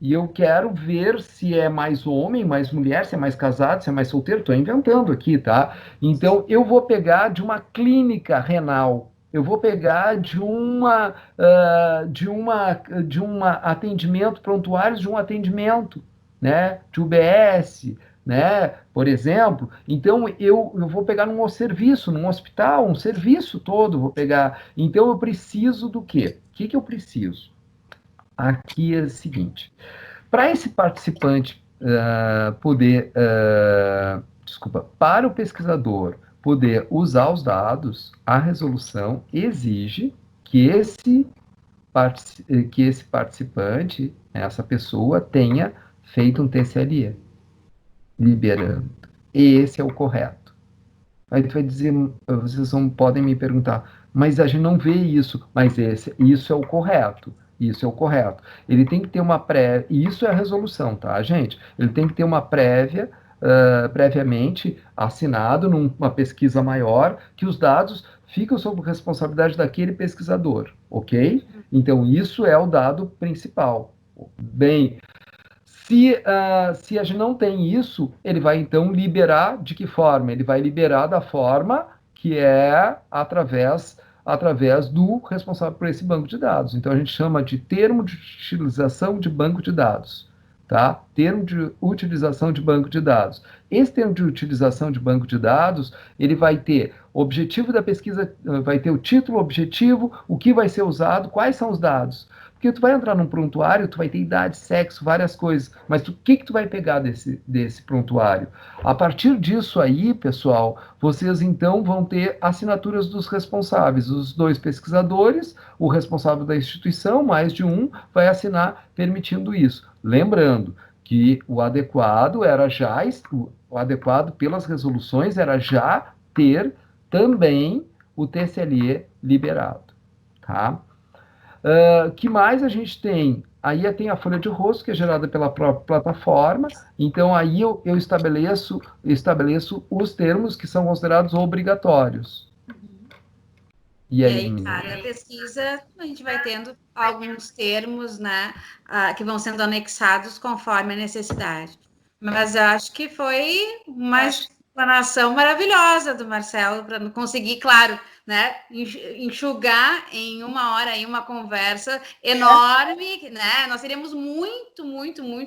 E eu quero ver se é mais homem, mais mulher, se é mais casado, se é mais solteiro. Estou inventando aqui, tá? Então, eu vou pegar de uma clínica renal. Eu vou pegar de uma atendimento, prontuários de um atendimento, né? De UBS, né? Por exemplo. Então, eu vou pegar num serviço, num hospital, um serviço todo, vou pegar. Então, eu preciso do quê? O que eu preciso? Aqui é o seguinte: para esse participante para o pesquisador poder usar os dados, a resolução exige que esse participante, essa pessoa, tenha feito um TSLE, liberando. Esse é o correto. Aí tu vai dizer, vocês não podem me perguntar, mas a gente não vê isso, mas isso é o correto. Isso é o correto. Ele tem que ter uma prévia, e isso é a resolução, tá, gente? Ele tem que ter uma previamente assinado numa pesquisa maior, que os dados ficam sob responsabilidade daquele pesquisador, ok? Então, isso é o dado principal. Bem, se a gente não tem isso, ele vai então liberar de que forma? Ele vai liberar da forma que é através do responsável por esse banco de dados. Então a gente chama de termo de utilização de banco de dados, tá? Termo de utilização de banco de dados. Esse termo de utilização de banco de dados, ele vai ter objetivo da pesquisa, vai ter o título, objetivo, o que vai ser usado, quais são os dados. Porque tu vai entrar num prontuário, tu vai ter idade, sexo, várias coisas, mas o que tu vai pegar desse prontuário? A partir disso aí, pessoal, vocês então vão ter assinaturas dos responsáveis, os 2 pesquisadores, o responsável da instituição, mais de um, vai assinar permitindo isso. Lembrando que o adequado pelas resoluções era já ter também o TSLE liberado, tá? Que mais a gente tem? Aí tem a folha de rosto, que é gerada pela própria plataforma. Então, aí eu estabeleço os termos que são considerados obrigatórios. E aí, cada pesquisa, a gente vai tendo alguns termos, né, que vão sendo anexados conforme a necessidade. Mas eu acho que foi uma explanação maravilhosa do Marcelo, para conseguir, claro, né, enxugar em 1 hora aí uma conversa enorme, né? Nós teríamos muito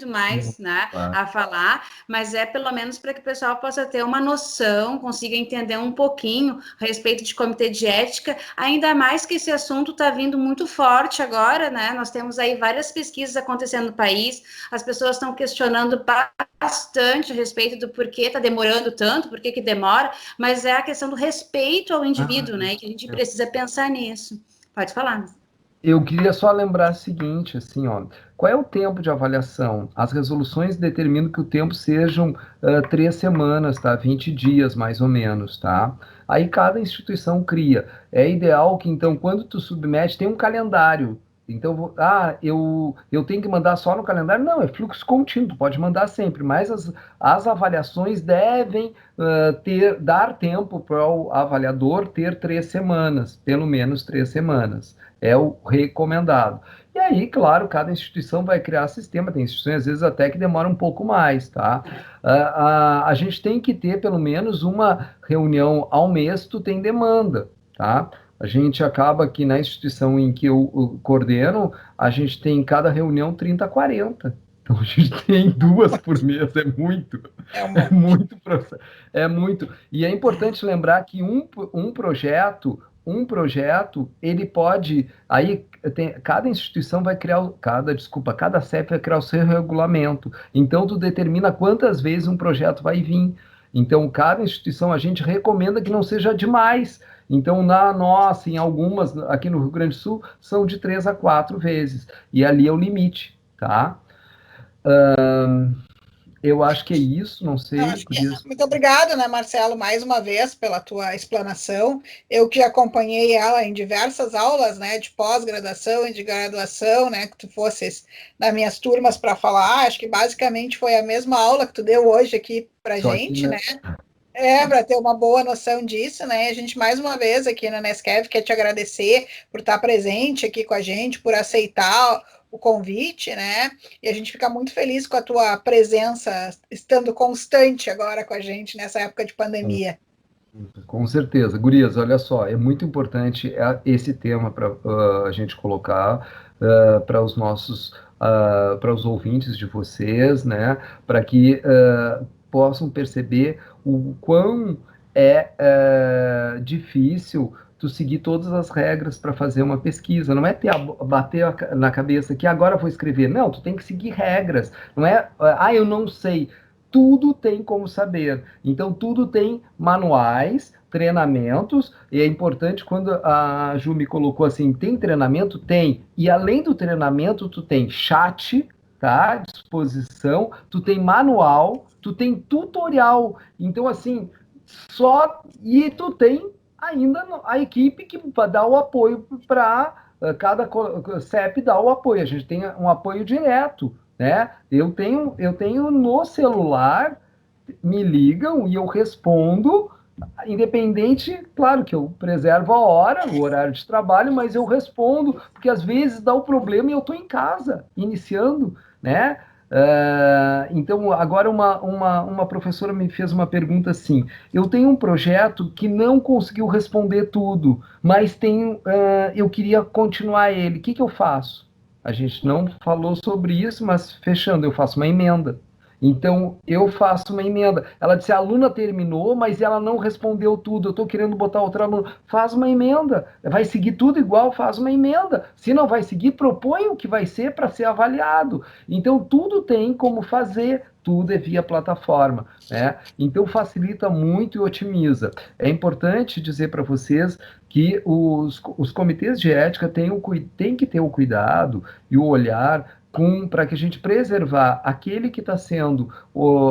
mais, né, a falar, mas é pelo menos para que o pessoal possa ter uma noção, consiga entender um pouquinho a respeito de comitê de ética, ainda mais que esse assunto está vindo muito forte agora, né? Nós temos aí várias pesquisas acontecendo no país, as pessoas estão questionando bastante a respeito do porquê está demorando tanto, por que demora, mas é a questão do respeito ao indivíduo, né? Que a gente precisa pensar nisso. Pode falar. Eu queria só lembrar o seguinte, assim, ó, qual é o tempo de avaliação? As resoluções determinam que o tempo sejam 3 semanas, tá? 20 dias, mais ou menos, tá? Aí cada instituição cria. É ideal que, então, quando tu submete, tem um calendário. Então, eu tenho que mandar só no calendário? Não, é fluxo contínuo, tu pode mandar sempre, mas as avaliações devem dar tempo para o avaliador ter 3 semanas, pelo menos 3 semanas. É o recomendado. E aí, claro, cada instituição vai criar sistema, tem instituições, às vezes, até que demora um pouco mais, tá? A gente tem que ter, pelo menos, uma reunião ao mês, tu tem demanda, tá? A gente acaba que na instituição em que eu coordeno, a gente tem em cada reunião 30, 40. Então, a gente tem 2 por mês, é muito. É muito. É muito. E é importante lembrar que um projeto, ele pode, aí cada instituição vai criar, cada CEP vai criar o seu regulamento. Então, tu determina quantas vezes um projeto vai vir. Então, cada instituição, a gente recomenda que não seja demais. Então, na nossa, em algumas, aqui no Rio Grande do Sul, são de 3 a 4 vezes. E ali é o limite, tá? eu acho que é isso, não sei. Muito obrigado, né, Marcelo, mais uma vez pela tua explanação. Eu que acompanhei ela em diversas aulas, né, de pós-graduação e de graduação, né, que tu fosses nas minhas turmas para falar, acho que basicamente foi a mesma aula que tu deu hoje aqui para gente, né? Para ter uma boa noção disso, né? A gente, mais uma vez, aqui na Nescaf, quer te agradecer por estar presente aqui com a gente, por aceitar o convite, né? E a gente fica muito feliz com a tua presença, estando constante agora com a gente nessa época de pandemia. Com certeza. Gurias, olha só, é muito importante esse tema para a gente colocar para os nossos, para os ouvintes de vocês, né? Para que possam perceber o quão difícil tu seguir todas as regras para fazer uma pesquisa. Não é bater na cabeça que agora vou escrever. Não, tu tem que seguir regras. Não é, eu não sei. Tudo tem como saber. Então, tudo tem manuais, treinamentos, e é importante quando a Ju me colocou assim, tem treinamento? Tem. E além do treinamento, tu tem chat, tá? À disposição, tu tem manual, tu tem tutorial. Então, assim, e tu tem ainda a equipe que dá o apoio para cada CEP dá o apoio. A gente tem um apoio direto, né? Eu tenho no celular, me ligam e eu respondo, independente, claro que eu preservo a hora, o horário de trabalho, mas eu respondo, porque às vezes dá o problema e eu estou em casa, iniciando, né? Então, agora uma professora me fez uma pergunta assim, eu tenho um projeto que não conseguiu responder tudo, mas eu queria continuar ele, o que eu faço? A gente não falou sobre isso, mas fechando, eu faço uma emenda. Então, eu faço uma emenda. Ela disse, a aluna terminou, mas ela não respondeu tudo. Eu estou querendo botar outra aluna. Faz uma emenda. Vai seguir tudo igual, faz uma emenda. Se não vai seguir, propõe o que vai ser para ser avaliado. Então, tudo tem como fazer. Tudo é via plataforma, né? Então, facilita muito e otimiza. É importante dizer para vocês que os comitês de ética têm que ter o cuidado e o olhar para que a gente preservar aquele que está sendo,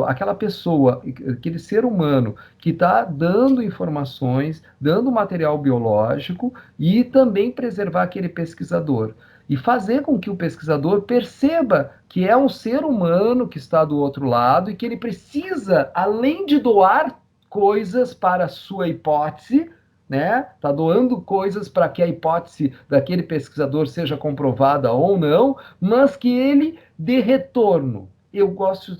aquela pessoa, aquele ser humano que está dando informações, dando material biológico e também preservar aquele pesquisador. E fazer com que o pesquisador perceba que é um ser humano que está do outro lado e que ele precisa, além de doar coisas para a sua hipótese, né? Tá doando coisas para que a hipótese daquele pesquisador seja comprovada ou não, mas que ele dê retorno.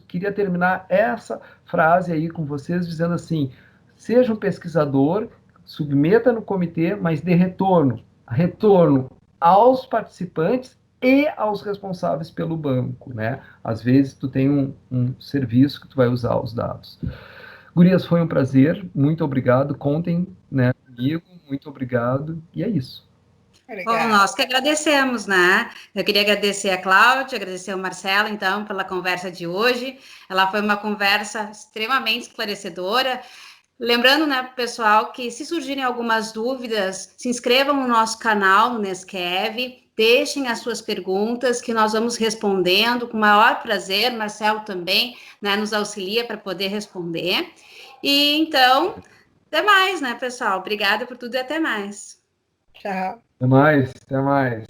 Queria terminar essa frase aí com vocês dizendo assim: seja um pesquisador, submeta no comitê, mas dê retorno aos participantes e aos responsáveis pelo banco, né? Às vezes tu tem um serviço que tu vai usar os dados. Gurias, foi um prazer, muito obrigado, contem, né, comigo, muito obrigado, e é isso. Bom, nós que agradecemos, né? Eu queria agradecer a Cláudia, agradecer ao Marcelo, então, pela conversa de hoje. Ela foi uma conversa extremamente esclarecedora. Lembrando, né, pessoal, que se surgirem algumas dúvidas, se inscrevam no nosso canal, no Nescaf, deixem as suas perguntas, que nós vamos respondendo com o maior prazer. Marcelo também, né, nos auxilia para poder responder. E, então, até mais, né, pessoal? Obrigada por tudo e até mais. Tchau. Até mais, até mais.